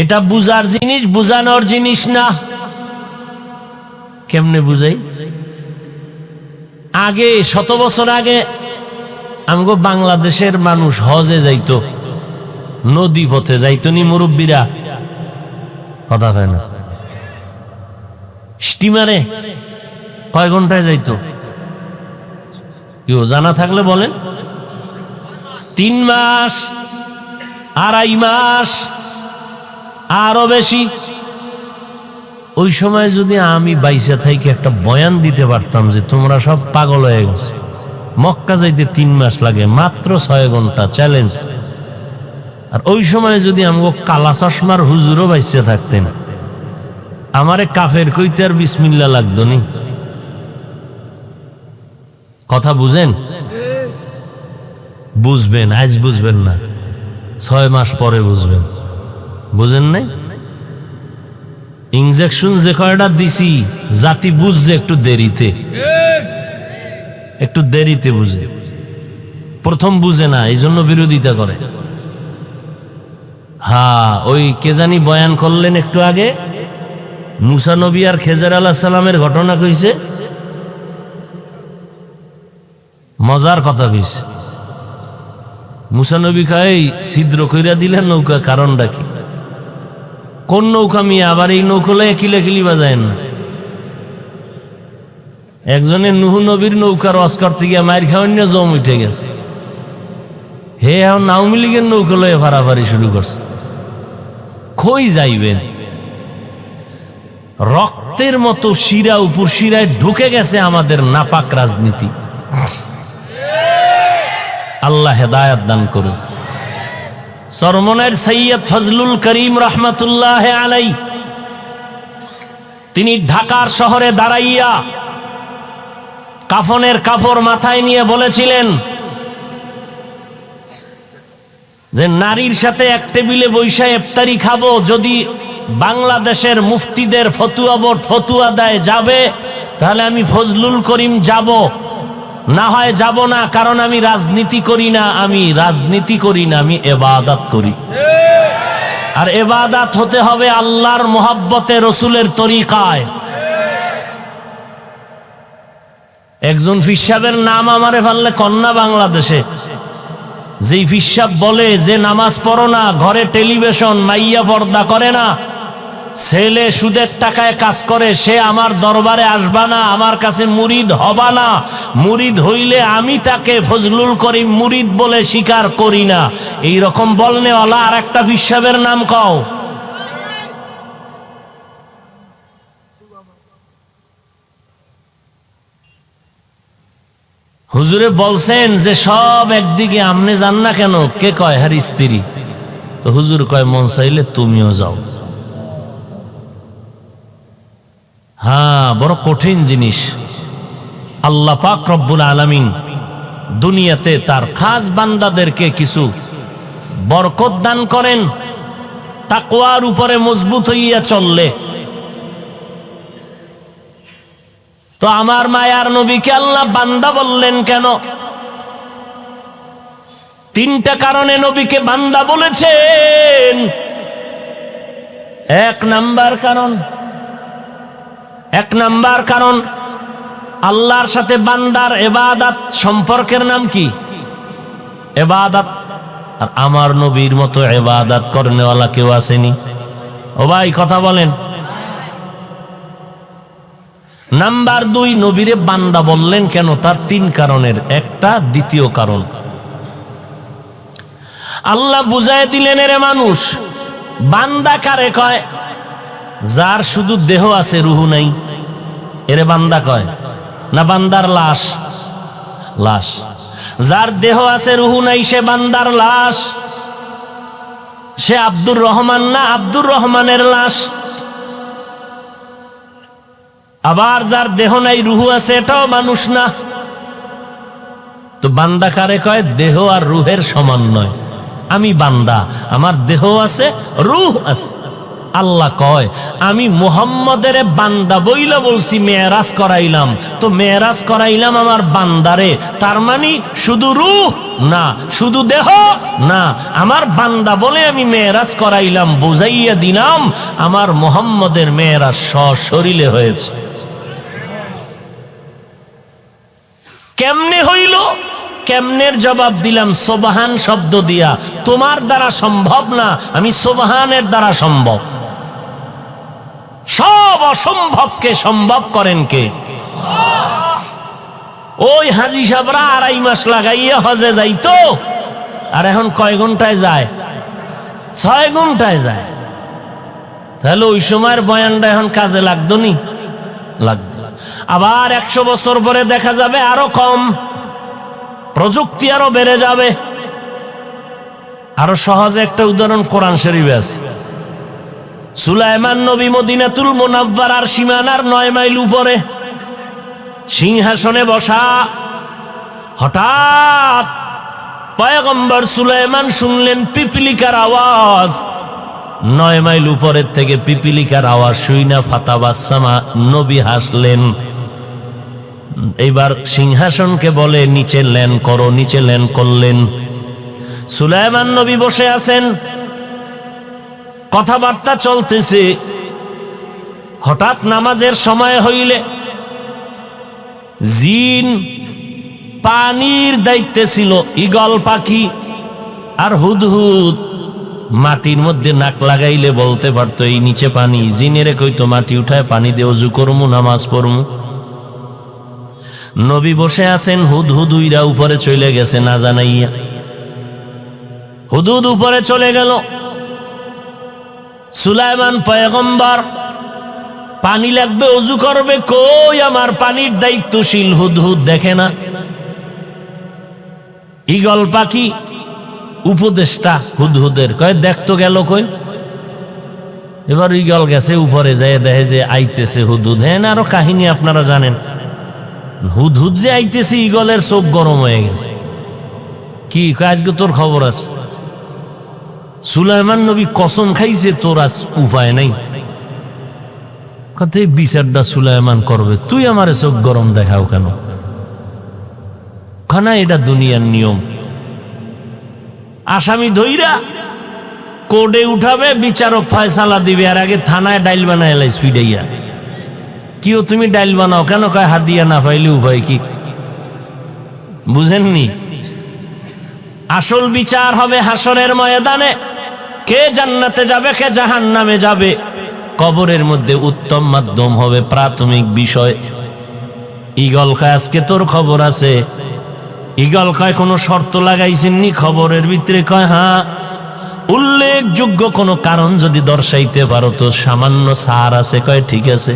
এটা বুঝার জিনিস, বুঝানোর জিনিস না। কেমনে বুঝাই? আগে 100 বছর আগে আমগো বাংলাদেশের মানুষ হজে যাইতো, নদী পথে যাইতো নি মুরব্বীরা? কথা হয় না? স্টিমারে কয় ঘন্টায় যাইতো? কেউ জানা থাকলে বলেন। 3 মাস, 2.5 মাস, আরো বেশি। ওই সময় যদি আমি বাইসা থাইকে একটা বয়ান দিতে পারতাম যে তোমরা সব পাগল হয়ে গেছে, মক্কা যাইতে 3 মাস লাগে, মাত্র 6 ঘন্টা, চ্যালেঞ্জ। আর ওই সময় যদি আমগো কালা চশমার হুজুরও বাইসা থাকতেন, আমারে কাফের কইতে আর বিসমিল্লাহ লাগতো নি। কথা বুঝেন? বুঝবেন, আজ বুঝবেন না, 6 মাস পরে বুঝবেন। বুঝেন নাই? ইনজেকশন যে কয়টা দিছি জাতি বুঝছে একটু দেরিতে, একটু দেরিতে বুঝে। প্রথম বুঝে না, এই জন্য বিরোধিতা করে। হ্যাঁ, ওই কে জানি বয়ান করলেন একটু আগে, মুসা নবী আর খেজর আলাইহিস সালামের ঘটনা কইছে, মজার কথা কইছে। মুসা নবী কয় ছিদ্র কইরা দিলেন নৌকা, কারণটা কি? কোন নৌকা মিয়া? আবার এই নৌকলায় কিলাকিলি বাজায় না। একজনের নুহ নবীর নৌকার অস্কার থেকে মায়ের খাওয়ান্য জম উঠে গেছে, হে এখন আওয়ামী লীগের নৌকলায় ভাড়াভাড়ি শুরু করছে। কই যাইবেন? রক্তের মতো শিরা উপর শিরায় ঢুকে গেছে আমাদের নাপাক রাজনীতি। আল্লাহ হেদায়েত দান করুন। চরমনের সৈয়দ ফজলুল করিম রহমতুল্লাহ আলাই, তিনি ঢাকার শহরে দাঁড়াইয়া কাফনের কাপড় মাথায় নিয়ে বলেছিলেন যে নারীর সাথে এক টেবিলে বৈশা ইফতারি খাবো, যদি বাংলাদেশের মুফতিদের ফতুয়া বোর্ড ফতুয়া দেয় যাবে, তাহলে আমি ফজলুল করিম যাব, না হয় যাব না। কারণ আমি রাজনীতি করি না, আমি রাজনীতি করি না, আমি ইবাদত করি। আর ইবাদত হতে হবে আল্লাহর মোহাব্বতে, রসুলের তরিকায়। একজন ফিসাবের নাম আমারে পারলে কন্যা বাংলাদেশে, যেই ফিসাব বলে যে নামাজ পড়ো না, ঘরে টেলিভিশন, মাইয়া পর্দা করে না, ছেলে সুদের টাকায় কাজ করে, সে আমার দরবারে আসবা না, আমার কাছে মুরিদ হবা না। মুরিদ হইলে আমি তাকে ফজলুল করিম মুরিদ বলে স্বীকার করি না। এই রকম বলনেওয়ালা আর একটা ফিসাবের নাম কও। হুজুরে বলছেন যে সব একদিকে, আমনে যান না কেন? কে কয়? হার স্ত্রী। তো হুজুর কয় মন চাইলে তুমিও যাও। হ্যাঁ, বড় কঠিন জিনিস। আল্লাহ পাক রব্বুল আলামিন দুনিয়াতে তার খাস বান্দাদেরকে কিছু বরকত দান করেন তাকওয়ার উপরে মজবুত হইয়া চললে। তো আমার মায়ার নবীকে আল্লাহ বান্দা বললেন কেন? 3টা কারণে নবীকে বান্দা বলেছেন। 1 নাম্বার কারণ আল্লাহর সাথে বান্দার ইবাদত সম্পর্কের নাম কি? ইবাদত। আর আমার নবীর মতো ইবাদত করনেওয়ালা কেউ আসেনি? ও ভাই কথা বলেন। নাম্বার 2, নবীরে বান্দা বললেন কেন? তার 3 কারণের একটা দ্বিতীয় কারণ আল্লাহ বুঝায় দিলেন। এরে মানুষ, বান্দা কারে কয়? যার শুধু দেহ আছে, রুহু নাই, এরে বান্দা কয় না? বান্দার লাশ। লাশ। যার দেহ আছে, রুহু নাই, সে বান্দার লাশ। সে আব্দুর রহমান না, আব্দুর রহমানের লাশ। আবার যার দেহ নাই রুহু আছে এটাও মানুষ না। তো বান্দা কারে কয়? দেহ আর রুহের সমন্বয়। আমি বান্দা, আমার দেহ আছে, রুহ আছে। আল্লাহ কয় আমি মুহাম্মদের বান্দা বইলা বলছি, মেরাজ করাইলাম। তো মেরাজ করাইলাম আমার বান্দারে, তার মানে শুধু রূহ না, শুধু দেহ না, আমার বান্দা বলে আমি মেরাজ করাইলাম, বুঝাইয়া দিলাম আমার মুহাম্মদের মেরাজ সশরীরে হয়েছে। কেমনে হইল? কেমনের জবাব দিলাম? সুবহান শব্দ দিয়া। তোমার দ্বারা সম্ভব না, আমি সুবহানের দ্বারা সম্ভব। সব অসম্ভবকে সম্ভব করেন কে? ওই হাজী সাহেবরা 2.5 মাস লাগাইয়া হজে যাইতো, আর এখন কয় ঘন্টায় যায়? 6 ঘন্টায় যায়। তাহলে ওই সময়ের বয়ানটা এখন কাজে লাগতো নি? লাগতো। আবার 100 বছর পরে দেখা যাবে আরো কম, প্রযুক্তি আরো বেড়ে যাবে। আরো সহজে একটা উদাহরণ কোরআন শরীফে আছে। সুলাইমান নবী মদিনাতুল মুনাওয়ারার সীমানার 9 মাইল উপরে সিংহাসনে বসা। হঠাৎ পয়গম্বর সুলাইমান শুনলেন পিপিলিকার আওয়াজ। 9 মাইল উপরের থেকে পিপিলিকার আওয়াজ শুইনা ফাতাবাসসামা, নবী হাসলেন। এইবার সিংহাসনকে বলে নিচে ল্যান্ড করো, নিচে ল্যান্ড করলেন। সুলাইমান নবী বসে আছেন, কথাবার্তা চলতেছে। হঠাৎ নামাজের সময় হইলে জিন পানির দায়িত্বে ছিল, ঈগল পাখি আর হুদহুদ মাটির মধ্যে নাক লাগাইলে বলতে পারতো এই নিচে পানি। জিনেরে কইতো মাটি উঠায় পানি দিয়ে ওযু করমু, নামাজ পড়মু। নবী বসে আছেন, হুদহুদ উইরা উপরে চলে গেছে না জানাইয়া। হুদহুদ উপরে চলে গেল। সুলাইমান পয়গম্বর পানি লাগবে, ওযু করবে, কই আমার পানির দায়িত্বশীল হুদহুদ দেখে না। ঈগল পাখি উপদেষ্টা হুদহুদের, কয় দেখতো গেল কই। এবার ঈগল গেছে উপরে, যায় দেখে যে আইতেছে হুদহুদ। হ্যাঁ না, আরো কাহিনী আপনারা জানেন। হুদহুদ যে আইতেছে, ঈগলের চোখ গরম হয়ে গেছে। কি আজকে তোর খবর আছে? সুলাইমান নবী কসম খাইছে তোর আজ উপায় নাই। কথা বিচারটা সুলাইমান করবে, তুই আমারে চোখ গরম দেখাও কেন? খানা এটা দুনিয়ার নিয়ম। আসামি ধইরা কোর্টে উঠাবে, বিচারক ফয়সালা দিবে, আর আগে থানায় ডাইল বানায় এলাই স্পিডাইয়া। কিও তুমি ডাইল বানাও কেন? কয় হাদিয়া না পাইলে উপায় কি? বুঝেননি? আসল বিচার হবে হাসরের ময়দানে। কে জান্নাতে যাবে, কে জাহান্নামে যাবে, কবরের মধ্যে উত্তম মাধ্যম হবে প্রাথমিক বিষয়। ঈগল কয় আজকে তোর খবর আছে? ঈগল কয় কোনো শর্ত লাগাইছেননি খবরের ভিতরে? কয় হ্যাঁ। উল্লেখযোগ্য কোনো কারণ যদি দর্শাইতে পারো তো সামান্য ছাড় আছে। কয় ঠিক আছে,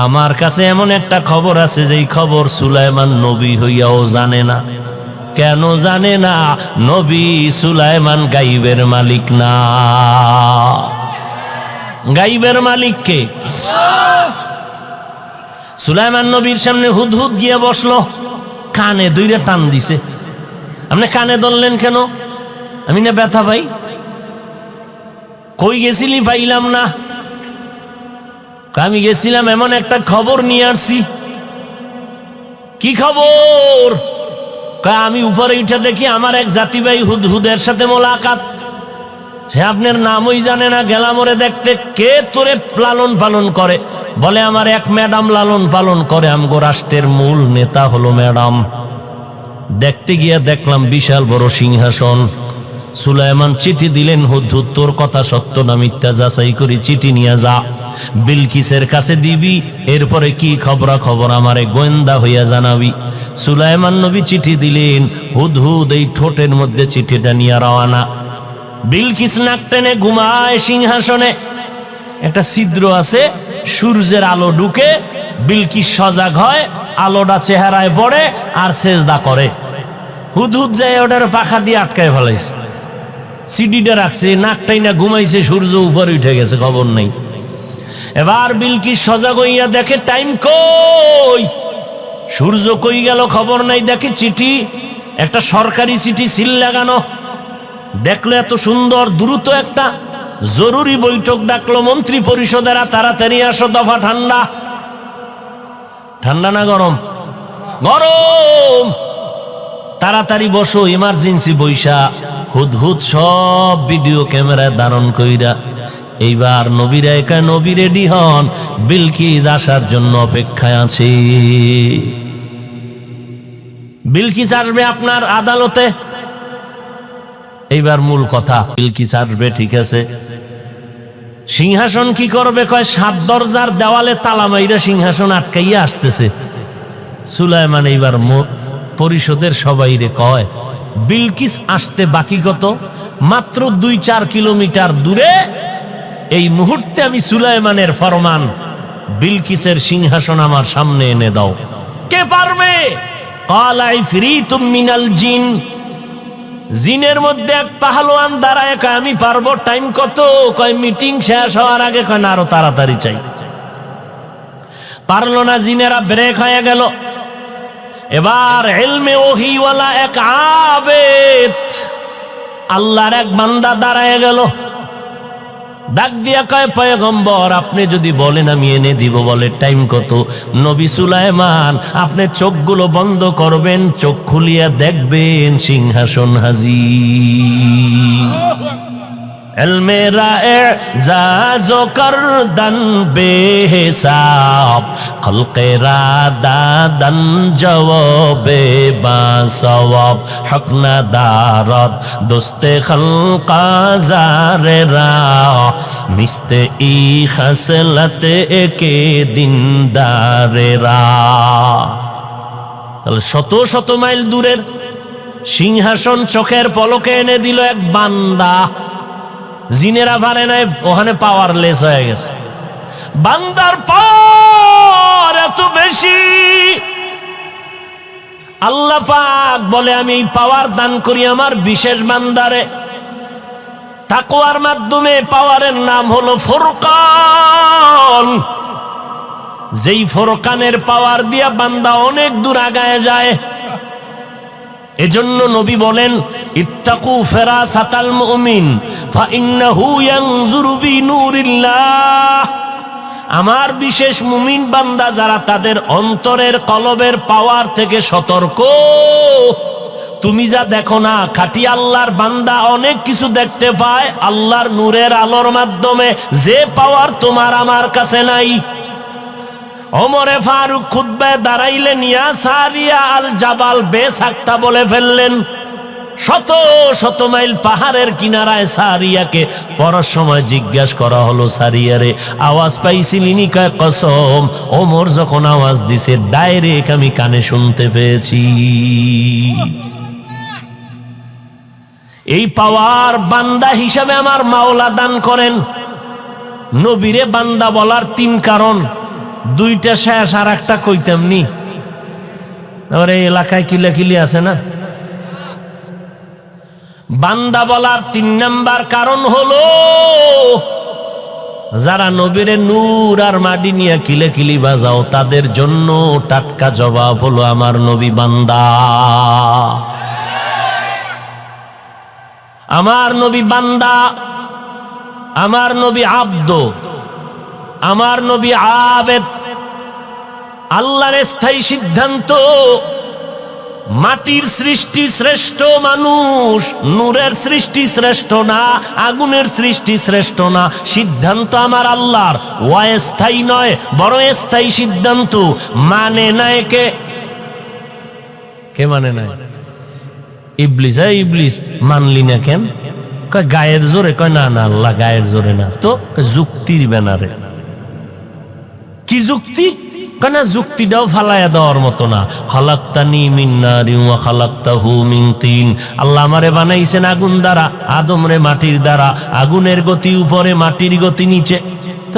আমার কাছে এমন একটা খবর আছে যেই খবর সুলাইমান নবী হইয়াও জানে না। কেন জানে না? নবী সুলাইমান গাইবের মালিক না। গাইবের মালিক কে? সুলাইমান নবীর সামনে হুদহুদ গিয়ে বসলো, কানে দুইটা টান দিছে। আপনি কানে ধরলেন কেন? আমি না ব্যথা পাই। কই গেছিলি? পাইলাম না। আমি গেছিলাম এমন একটা খবর নিয়ে আসছি। কি খবর? আমি উপরে উঠে দেখি আমার এক জাতি ভাই হুদহুদের সাথে মোলাকাত। সে আপনার নামই জানে না। গেলাম ওরে দেখতে। কে তোরে লালন পালন করে? বলে আমার এক ম্যাডাম লালন পালন করে, আমগো রাষ্ট্রের মূল নেতা হলো ম্যাডাম। দেখতে গিয়া দেখলাম বিশাল বড় সিংহাসন। সুলাইমান চিঠি দিলেন, হুদহুদ তোর কথা সত্য না মিথ্যা যাচাই করি, চিঠি নিয়ে যা, বিলকিসের কাছে দিবি। এরপরে কি খবরা খবর আমারে গোয়েন্দা হইয়া জানাবি। সুলাইমান নবী চিঠি দিলেন, হুদহুদ এই ঠোঁটের মধ্যে চিঠিটা নিয়ে রওনা। বিলকিস নাক টেনে ঘুমায় সিংহাসনে। একটা ছিদ্র আছে, সূর্যের আলো ঢুকে, বিলকিস সজাগ হয়, আলোটা চেহারায় পড়ে আর সেজদা করে। হুদহুদ যায় ওটার পাখা দিয়ে আটকায় ফেলাইছে, সিডিটা রাখছে, নাকটাই না ঘুমাইছে, সূর্য উপরে উঠে গেছে, খবর নেই। এবার বিলকিস সজাগ হইয়া দেখে টাইম কই, সূর্য কই গেল খবর নাই। দেখে চিঠি, একটা সরকারি চিঠি সিল লাগানো। দেখলো এত সুন্দর, দ্রুত একটা জরুরি বৈঠক ডাকলো মন্ত্রী পরিষদেরা, তাড়াতাড়ি আসো, দফা ঠান্ডা। ঠান্ডা না গরম? গরম। তাড়াতাড়ি বসো, ইমার্জেন্সি বৈশা। হুদহুদ সব ভিডিও ক্যামেরায় ধারণ কইরা এইবার নবীরা একা নবী রেডি হন, বিলকিস আসার জন্য অপেক্ষায় আছে। বিলকিস আসবে আপনার আদালতে। এইবার মূল কথা, বিলকিস আসবে ঠিক আছে, সিংহাসন কি করবে? কয় 7 দরজার দেওয়ালে তালা মাইরা সিংহাসন আটকাইয়া আসতেছে। সুলাইমান এইবার পরিষদের সবাইরে কয়, বিলকিস আসতে বাকি কত? মাত্র 2-4 কিলোমিটার দূরে। এই মুহূর্তে আমি সুলাইমানের ফরমান, বিলকিসের সিংহাসন আমার সামনে এনে দাও। কে পারবে? ক্বালা ইফরিতুম মিনাল জিন। জিনের মধ্যে এক পাহলোয়ান দাঁড়ায় কয়, আমি পারবো। টাইম কত? কয় মিটিং শেষ হওয়ার আগে। কয় না, আরো তাড়াতাড়ি চাই। পারলো না, জিনেরা ব্রেক হয়ে গেল। এবার ইলমে ওহীওয়ালা এক আবেদ, আল্লাহর এক বান্দা দাঁড়ায় গেল, ডাক দিয়া কয়, পয়গম্বর আপনি যদি বলেন আমি এনে দিব। বলে টাইম কত? নবী সুলাইমান, আপনি চোখগুলো বন্ধ করবেন, চোখ খুলিয়া দেখবেন সিংহাসন হাজির। ইলমে রা'জাজো করদন বেহিসাব, খলকে রাদাদন জওয়াবে বাসওয়াব, হক না দারদ দোস্তে খলকা জারে রা, মিস্তে ই খসলতে কে দিনদারে রা। তাহলে শত শত মাইল দূরের সিংহাসন চোখের পলকে এনে দিল এক বান্দা। জিনেরা পারে নাই, ওখানে পাওয়ারলেস হয়ে গেছে। বান্দার পাওয়ার এত বেশি, আল্লাহ পাক বলে আমি এই পাওয়ার দান করি আমার বিশেষ বান্দারে। তাকওয়ার মাধ্যমে পাওয়ারের নাম হলো ফুরকান। যেই ফুরকানের পাওয়ার দিয়া বান্দা অনেক দূর আগায় যায়। এজন্য নবী বলেন, ইত্তাকু ফিরাসাতাল মুমিন ফাইন্নাহু ইয়ানজুরু বিনুরিল্লাহ। আমার বিশেষ মুমিন বান্দা যারা, তাদের অন্তরের কলবের পাওয়ার থেকে সতর্ক। তুমি যা দেখো না, খাঁটি আল্লাহর বান্দা অনেক কিছু দেখতে পায় আল্লাহর নূরের আলোর মাধ্যমে, যে পাওয়ার তোমার আমার কাছে নাই। ওমরে ফারুক খুতবায় দাঁড়াইলেন, ইয়া সারিয়া আল জাবাল বেসাক্তা বলে ফেললেন। শত শত মাইল পাহাড়ের কিনারায় সারিয়াকে পড়ার সময় জিজ্ঞাসা করা হলো, সারিয়ারে আওয়াজ পাইছিলিনি? কয় কসম, ওমর যখন আওয়াজ দিছে ডাইরেক্ট আমি কানে শুনতে পেয়েছি। এই পাওয়ার বান্দা হিসাবে আমার মাওলা দান করেন। নবীরে বান্দা বলার 3 কারণ, 2টা শেষ, আর একটা কইতাম নি। এই এলাকায় কিলাকিলি আছে না? বান্দা বলার 3 নাম্বার কারণ হলো, যারা নবীরে নূর আর মাটি নিয়ে কিলাকিলি বাজাও, তাদের জন্য টাটকা জবাব হলো আমার নবী বান্দা। আমার নবী বান্দা, আমার নবী আব্দ, আমার নবী আবেদ। আল্লাহর স্থায়ী সিদ্ধান্ত, মাটির সৃষ্টি শ্রেষ্ঠ মানুষ, নূরের সৃষ্টি শ্রেষ্ঠ না, আগুনের সৃষ্টি শ্রেষ্ঠ না। সিদ্ধান্ত আমার আল্লাহর, অস্থায়ী নয়, বড় স্থায়ী সিদ্ধান্ত। মানে নাই কে? মানে নাই? ইবলিস। ইবলিস মানলি না কেন? কয় গায়ের জোরে। কয় না না, আল্লাহ গায়ের জোরে না তো। যুক্তির ব্যানারে। কি যুক্তি? কেন যুক্তিটাও ফালাইয়া দেওয়ার মতো না। খালাকতানি মিন নারিন ওয়া খালাকতাহু মিন তিন। আল্লাহ আমারে বানাইছেন আগুন দ্বারা, আদম রে মাটির দ্বারা। আগুনের গতি উপরে, মাটির গতি নিচে।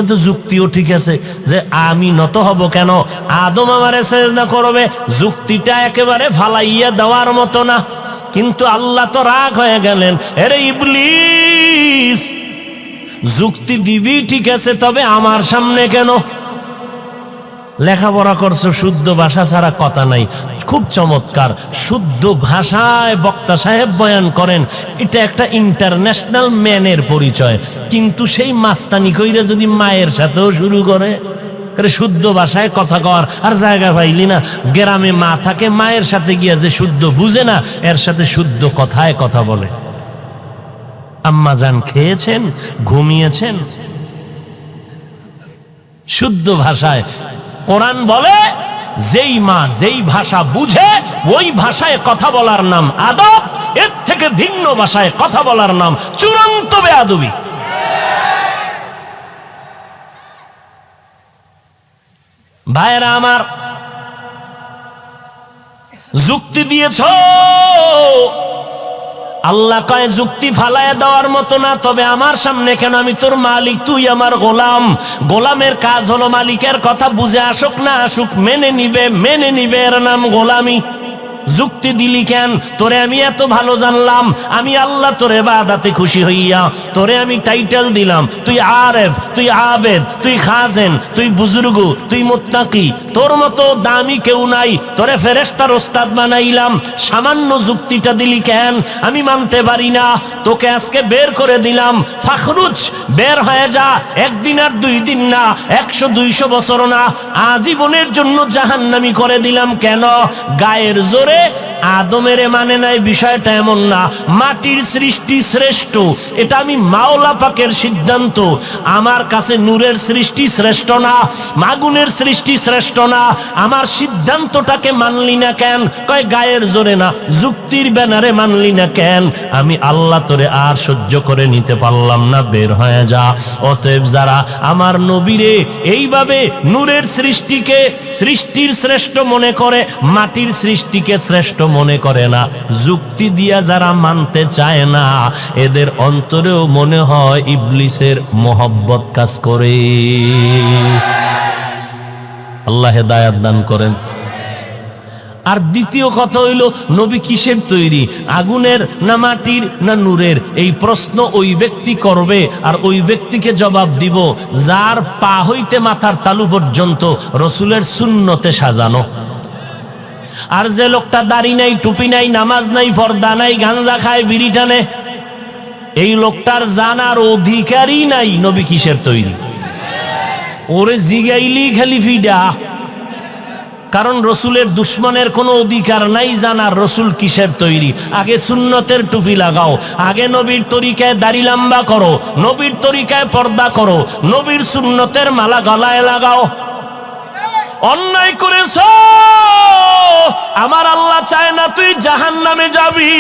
তো যুক্তিও ঠিক আছে যে আমি নত হব কেন, আদম আমারে সেজদা করবে। যুক্তিটা একেবারে ফালাইয়া দেওয়ার মতো না। কিন্তু আল্লাহ তো রাগ হয়ে গেলেন, এরে ইবলিস, যুক্তি দিবি ঠিক আছে, তবে আমার সামনে কেন? লেখাপড়া করছো, শুদ্ধ ভাষা ছাড়া কথা নাই। খুব চমৎকার, শুদ্ধ ভাষায় বক্তা সাহেব বয়ান করেন, এটা একটা ইন্টারন্যাশনাল ম্যানের পরিচয়। কিন্তু সেই মাস্তানি কইরা যদি মায়ের সাথেও শুরু করে, শুদ্ধ ভাষায় কথা কর, আর জায়গা পাইলি না, গ্রামে মা থাকে, মায়ের সাথে গিয়া যে শুদ্ধ বুঝে না, এর সাথে শুদ্ধ কথায় কথা বলে। আম্মা জান খেয়েছেন, ঘুমিয়েছেন শুদ্ধ ভাষায়। কোরআন বলে যেই মা যেই ভাষা বুঝে ওই ভাষায় কথা বলার নাম আদব, এর থেকে ভিন্ন ভাষায় কথা বলার নাম চূড়ান্ত বেয়াদবি। ভাইরা আমার, যুক্তি দিয়েছ, আল্লাহ কয় যুক্তি ফালায় দেওয়ার মতো না, তবে আমার সামনে কেন? আমি তোর মালিক, তুই আমার গোলাম। গোলামের কাজ হলো মালিকের কথা বুঝে আসুক না আসুক মেনে নিবে, এর নাম গোলামি। যুক্তি দিলি কেন? তোরে আমি এত ভালো জানলাম, আমি আল্লাহ তোরে ইবাদতে খুশি হইয়া তোরে আমি টাইটেল দিলাম, তুই আরেফ, তুই আবেদ, তুই খাজেন, তুই বুজুর্গ, তুই মুত্তাকি, তোর মতো দামি কেউ নাই, তোরে ফেরেশতার ওস্তাদ বানাইলাম। সামান্য যুক্তিটা দিলি কেন? আমি মানতে পারি না, তোকে আজকে বের করে দিলাম, ফাখরুজ, বের হয়ে যা। একদিন আর 2 দিন না, 100-200 বছর না, আজীবনের জন্য জাহান্নামী করে দিলাম। কেন? গায়ের জোরে আদমের মানে নাই, বিষয়টা এমন না। মাটির সৃষ্টি শ্রেষ্ঠ, এটা আমি মাওলা পাকের সিদ্ধান্ত। আমার কাছে নূরের সৃষ্টি শ্রেষ্ঠ না, আগুনের সৃষ্টি শ্রেষ্ঠ না। আমার সিদ্ধান্তটাকে মানলি না কেন? কয় গায়ের জোরে না, যুক্তির ব্যানারে মানলি না কেন? আমি আল্লাহ তোরে আর সহ্য করে নিতে পারলাম না, বের হয়ে যা। অতএব যারা আমার নবীরে এইভাবে নূরের সৃষ্টিকে সৃষ্টির শ্রেষ্ঠ মনে করে, মাটির সৃষ্টিকে শ্রেষ্ঠ মনে করে না, যুক্তি দিয়া যারা মানতে চায় না, এদের অন্তরেও মনে হয় ইবলিসের মোহব্বত কাজ করে। আল্লাহ হেদায়েত দান করেন। আর দ্বিতীয় কথা হইল, নবী কিসের তৈরি? আগুনের না মাটির না নূরের? এই প্রশ্ন ওই ব্যক্তি করবে, আর ওই ব্যক্তিকে জবাব দিব যার পা হইতে মাথার তালু পর্যন্ত রসুলের সুন্নতে সাজানো। আর যে লোকটা দাড়ি নাই, টুপি নাই, নামাজ নাই, পর্দা নাই, গাঞ্জা খায়, বিড়ি টানে, এই লোকটার জানার অধিকারই নাই নবী কিসের তৈরি। ওরে জিগাইলি খালি ফিডা, কারণ রসুলের দুশ্মনের কোনো অধিকার নাই জানার রসুল কিসের তৈরি। আগে সুন্নতের টুপি লাগাও, আগে নবীর তরিকায় দাড়ি লম্বা করো, নবীর তরিকায় পর্দা করো, নবীর সুন্নতের মালা গলায় লাগাও। অন্যায় করেছ, আমার আল্লাহ চায় না তুই জাহান্নামে যাবি।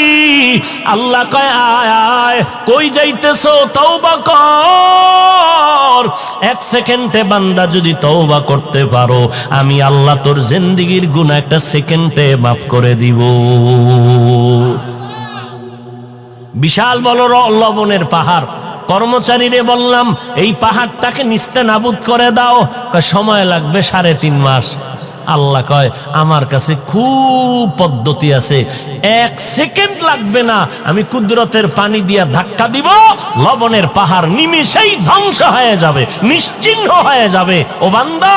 আল্লাহ কয় আয় আয়, কই যাইতেছো? তওবা কর। 1 সেকেন্ডে বান্দা যদি তওবা করতে পারো, আমি আল্লাহ তোর জিন্দেগীর গুনাহ 1 সেকেন্ডে মাফ করে দিব। বিশাল বড় লবণের পাহাড়, কর্মচারীরে বললাম এই পাহাড়টাকে নিস্তে নাবুদ করে দাও, সময় লাগবে 3.5 মাস। আল্লাহ কয় আমার কাছে খুব পদ্ধতি আছে, 1 সেকেন্ড লাগবে না, আমি কুদরতের পানি দিয়া ধাক্কা দিব, লবণের পাহাড় নিমেষেই ধ্বংস হয়ে যাবে, নিশ্চিহ্ন হয়ে যাবে। ও বান্দা,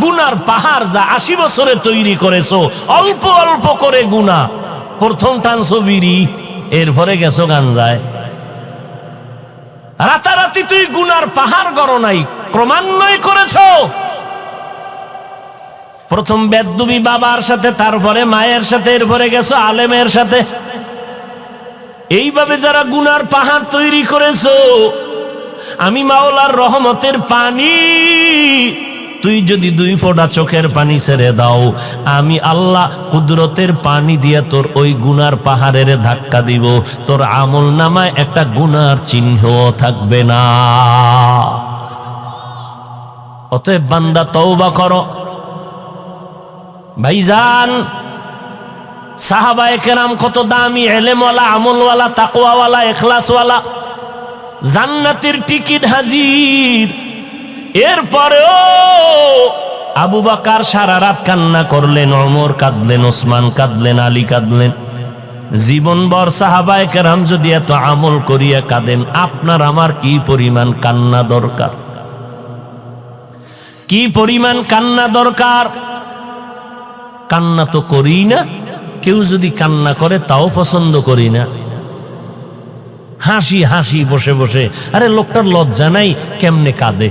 গুনার পাহাড় যা 80 বছরে তৈরি করেছো, অল্প অল্প করে গুনাহ, প্রথম টানছো বিড়ি, এরপরে গেছো গাঞ্জায়। রাতারাতি তুই গুনার পাহাড় গড়ো নাই, ক্রমান্বয়ে করেছো। প্রথম বেদবি বাবার সাথে, তারপরে মায়ের সাথে, এরপরে গেছো আলেমের সাথে। এইভাবে যারা গুনার পাহাড় তৈরি করেছো, আমি মাওলার রহমতের পানি, তুই যদি 2 ফোঁটা চোখের পানি ছেড়ে দাও, আমি আল্লাহ কুদরতের পানি দিয়ে তোর ওই গুনার পাহাড়ের ধাক্কা দিব, তোর আমল নামায় একটা গুনার চিহ্ন থাকবে না। অতএব বান্দা তওবা করো। ভাইজান, সাহাবায়ে কেরাম কত দামি, ইলমওয়ালা, আমলওয়ালা, তাকওয়াওয়ালা, ইখলাসওয়ালা, জান্নাতের টিকিট হাজির। এরপরেও আবু বকর সারা রাত কান্না করলেন, ওমর কাঁদলেন, ওসমান কাঁদলেন, আলী কাঁদলেন। জীবনভর সাহাবায়ে কেরাম যদি এত আমল করিয়া কাঁদেন, আপনার আমার কি পরিমাণ কান্না দরকার, কি পরিমাণ কান্না দরকার। কান্না তো করি না, কেউ যদি কান্না করে তাও পছন্দ করি না। হাসি হাসি বসে বসে, আরে লোকটার লজ্জা নাই, কেমনে কাঁদে।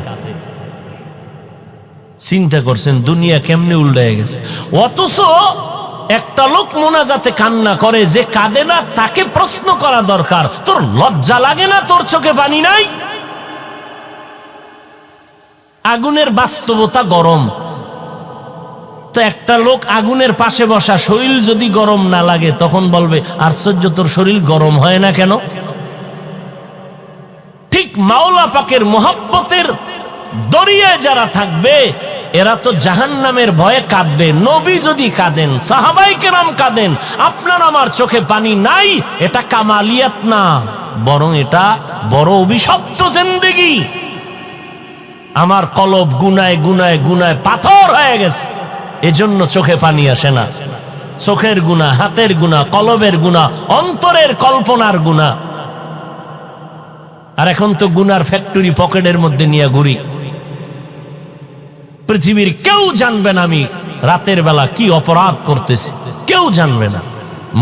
চিন্তা করছেন দুনিয়া কেমনে উল্টায় গেছে। অথচ একটা লোক মোনাজাতে কান্না করে, যে কাঁদে না তাকে প্রশ্ন করা দরকার, তোর লজ্জা লাগে না, তোর চোখে পানি নাই? আগুনের বাস্তবতা গরম, তো একটা লোক আগুনের পাশে বসা, শরীর যদি গরম না লাগে তখন বলবে আশ্চর্য, তোর শরীর গরম হয় না কেন? ঠিক মাওলা পাকের মোহাব্বতের দরিয়ায় যারা থাকবে এরা তো জাহান্নামের ভয়ে কাঁদবে। নবী যদি কাঁদেন, সাহাবায়ে কেরাম কাঁদেন, আপনার আমার চোখে পানি নাই, এটা কামালিয়াত না, বরং এটা বড় অভিশপ্ত জিন্দেগি। আমার কলব গুনায় গুনায় গুনায় পাথর হয়ে গেছে, এজন্য চোখে পানি আসে না। চোখের গুনাহ, হাতের গুনাহ, কলবের গুনাহ, অন্তরের কল্পনার গুনাহ। আর এখন তো গুনার ফ্যাক্টরি পকেটের মধ্যে নিয়ে ঘুরি। পৃথিবীর কেউ জানবে না আমি রাতের বেলা কি অপরাধ করতেছি, কেউ জানবে না।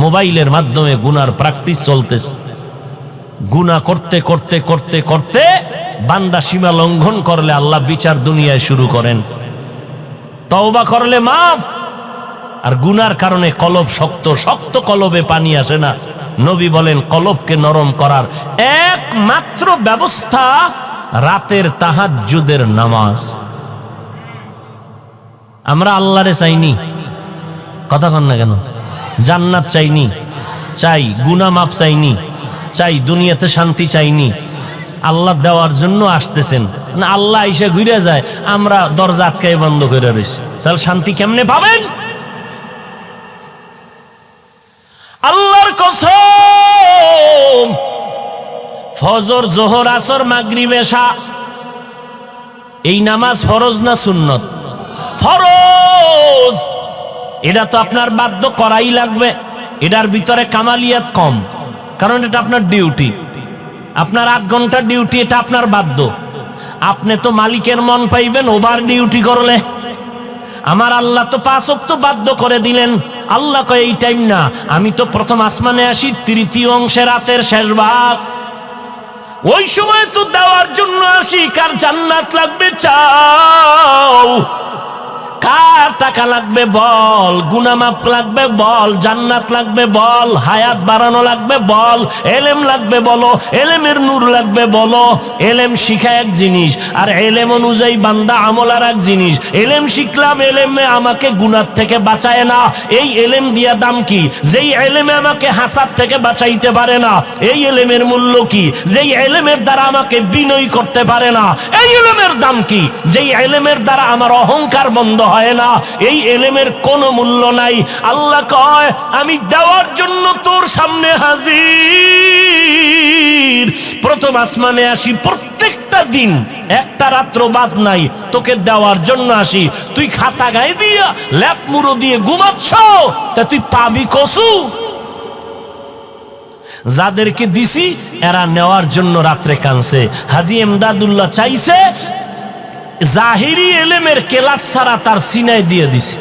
মোবাইলের মাধ্যমে গুনার প্র্যাকটিস চলতেছে। গুনাহ করতে করতে করতে করতে বান্দা সীমা লঙ্ঘন করলে আল্লাহ বিচার দুনিয়ায় শুরু করেন। তওবা করলে মাফ, আর গুনার কারণে কলব শক্ত, শক্ত কলবে পানি আসে না। নবী বলেন কলবকে নরম করার একমাত্র ব্যবস্থা রাতের তাহাজ্জুদের নামাজ। আমরা আল্লাহরে চাইনি, কথা কন না কেন? জান্নাত চাইনি, চাই গুনাহ মাফ চাইনি, চাই দুনিয়াতে শান্তি চাইনি। আল্লাহ দেওয়ার জন্য আসতেছেন না, আল্লাহ এসে ঘুরে যায়, আমরা দরজা আটকায় বন্ধ করে রয়েছি, তাহলে শান্তি কেমনে পাবেন? আল্লাহর কসম, ফজর, জোহর, আসর, মাগরিব, এশা, এই নামাজ ফরজ না সুন্নত? ফরজ। এটা তো আপনার বাধ্য করাই লাগবে। এটার ভিতরে কামালিয়াত কম, কারণ এটা আপনার ডিউটি, আপনার 8 ঘন্টার ডিউটি, এটা আপনার বাধ্য। আপনি তো মালিকের মন পাইবেন ওভার ডিউটি করলে। আমার আল্লাহ তো 5 ওয়াক্ত বাধ্য করে দিলেন। আল্লাহ কয় এই টাইম না, আমি তো প্রথম আসমানে আসি 3য় অংশে রাতের শেষ ভাগ, ওই সময় তো দেওয়ার জন্য আসি। কার জান্নাত লাগবে চাও, কার টাকা লাগবে বল, গুনাহ মাফ লাগবে বল, জান্নাত লাগবে বল, হায়াত বাড়ানো লাগবে বল, এলেম লাগবে বলো, এলেমের নূর লাগবে বলো। এলেম শিখা এক জিনিস, আর এলেম অনুযায়ী বান্দা আমল আর এক জিনিস। এলেম শিখলাম, এলেমে আমাকে গুনাহ থেকে বাঁচায় না। এই এলেম দিয়া দাম কি? যেই এলেমে আমাকে হাসাদ থেকে বাঁচাইতে পারে না। এই এলেমের মূল্য কি? যেই এলেমের দ্বারা আমাকে বিনয় করতে পারে না। এই এলেমের দাম কি? যেই এলেমের দ্বারা আমার অহংকার বন্ধ হয় না। এই এলেমের কোনো মূল্য নাই। আল্লাহ কয় আমি দেওয়ার জন্য তোর সামনে হাজির। প্রথম আসমানে আসি, প্রত্যেকটা দিন একটা রাত্র বাদ নাই, তোকে দেওয়ার জন্য আসি। তুই খাতা গায়ে দিয়া ল্যাপ মুড়ো দিয়ে ঘুমাচ্ছ, তা তুই পাবি কসু? যাদেরকে দিছি এরা নেওয়ার জন্য রাত্রে কানছে। হাজী এমদাদুল্লাহ চাইছে জাহিরি এলেমের কেলাস ছাড়া তার সিনায় দিয়ে দিছে।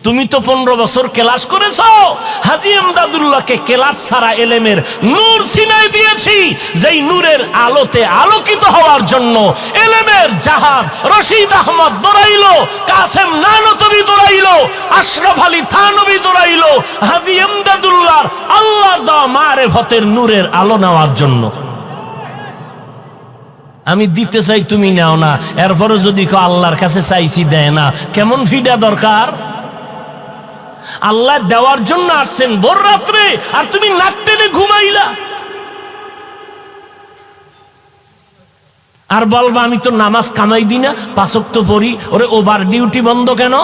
তুমি তো 15 বছর ক্লাস করেছো, হাজী এমদাদুল্লাহকে ক্লাস ছাড়া এলেমের নূর সিনায় দিয়েছি। যেই নূরের আলোতে আলোকিত হওয়ার জন্য এলেমের জাহাজ রশিদ আহমদ দৌড়াইলো, কাসেম নানতবি দৌড়াইলো, আশরাফ আলী থানবী দৌড়াইলো হাজী এমদাদুল্লাহর আল্লাহর দেওয়া মারেফতের নূরের আলো নেওয়ার জন্য। আমি দিতে চাই, তুমি নাও না, এরপরে যদি কেউ আল্লাহর কাছে চাইছি দেয় না, কেমন ফিডা দরকার? আল্লাহ দেওয়ার জন্য আসছেন ভোর রাত্রে, আর তুমি নাক টেনে ঘুমাইলা। আর বলবা আমি তো নামাজ কামাই দিই না, 5 ওয়াক্ত পড়ি। ওরে ওভার ডিউটি বন্ধ কেন?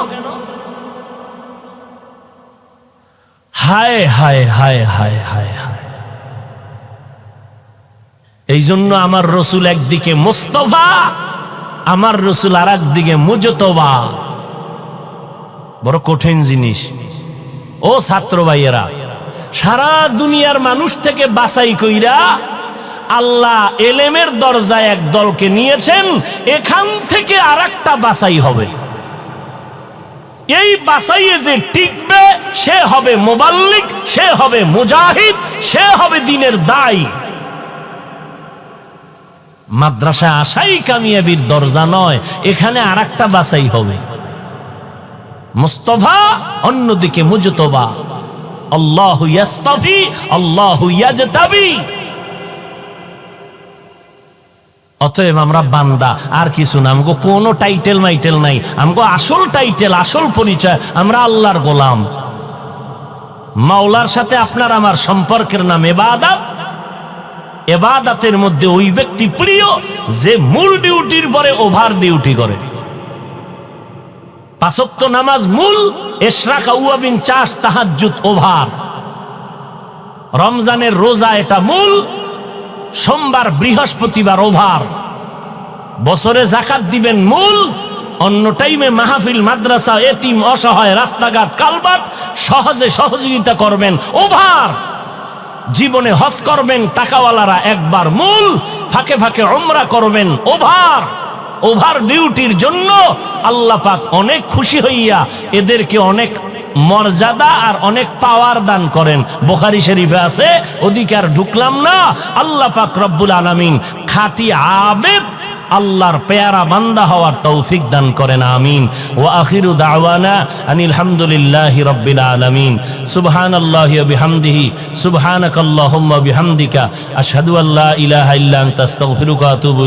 হায় হায় হায় হায় হায় হায়। এই জন্য আমার রসুল একদিকে মুস্তাফা, আমার রসুল আর একদিকে মুজতবা। বড় কঠিন জিনিস। ও ছাত্র ভাইয়েরা, সারা দুনিয়ার মানুষ থেকে বাছাই কইরা আল্লাহ এলেমের দরজায় এক দলকে নিয়েছেন, এখান থেকে আরেকটা বাছাই হবে। এই বাছাইয়ে যে টিকবে সে হবে মুবাল্লিগ, সে হবে মুজাহিদ, সে হবে দ্বীনের দায়ী। মাদ্রাসায় আসাই কামিয়াবির দরজা নয়, এখানে আরেকটা বাছাই হবে। মুস্তাফা, অন্যদিকে মুজতবা। আল্লাহু ইয়াস্তাফি, আল্লাহু ইয়াজতাবি। অতএব আমরা বান্দা, আর কিছু না। আমগো কোনো টাইটেল মাইটেল নাই। আমগো আসল টাইটেল, আসল পরিচয়, আমরা আল্লাহর গোলাম। মাওলার সাথে আপনার আমার সম্পর্কের নাম ইবাদত। ইবাদতের মধ্যে ওই ব্যক্তি প্রিয় যে মূল ডিউটির পরে ওভার ডিউটি করে। 5 ওয়াক্ত নামাজ মূল, ইশরাক, আওয়াবিন, চাষ, তাহাজ্জুদ ওভার। রমজানের রোজা এটা মূল, সোমবার বৃহস্পতিবার ওভার। বছরে যাকাত দিবেন মূল, অন্য টাইমে মাহফিল, মাদ্রাসা, এতিম, অসহায়, রাস্তাঘাট, কালভার্ট সহজে সহযোগিতা করবেন ওভার। জীবনে হজ করবেন টাকাওয়ালারা একবার মূল, ফাঁকে ফাঁকে উমরা করবেন ওভার। ওভার ডিউটির জন্য আল্লাহ পাক অনেক খুশি হইয়া এদেরকে অনেক মর্যাদা আর অনেক পাওয়ার দান করেন। বুখারী শরীফে আছে, ওদিকে আর ঢুকলাম না। আল্লাহ পাক রব্বুল আলামিন খাঁটি আবেদ আল্লাহর পেয়ারা বান্দা হওয়ার তৌফিক দান করেন, আমিন। ওয়া আখিরু দাওয়ানা আনিল হামদুলিল্লাহি রাব্বিল আলামিন। সুবহানাল্লাহি ওয়া বিহামদিহি, সুবহানাকাল্লাহুম্মা বিহামদিকা, আশহাদু আল্লা ইলাহা ইল্লা আনতা, আস্তাগফিরুকা ওয়া আতুবু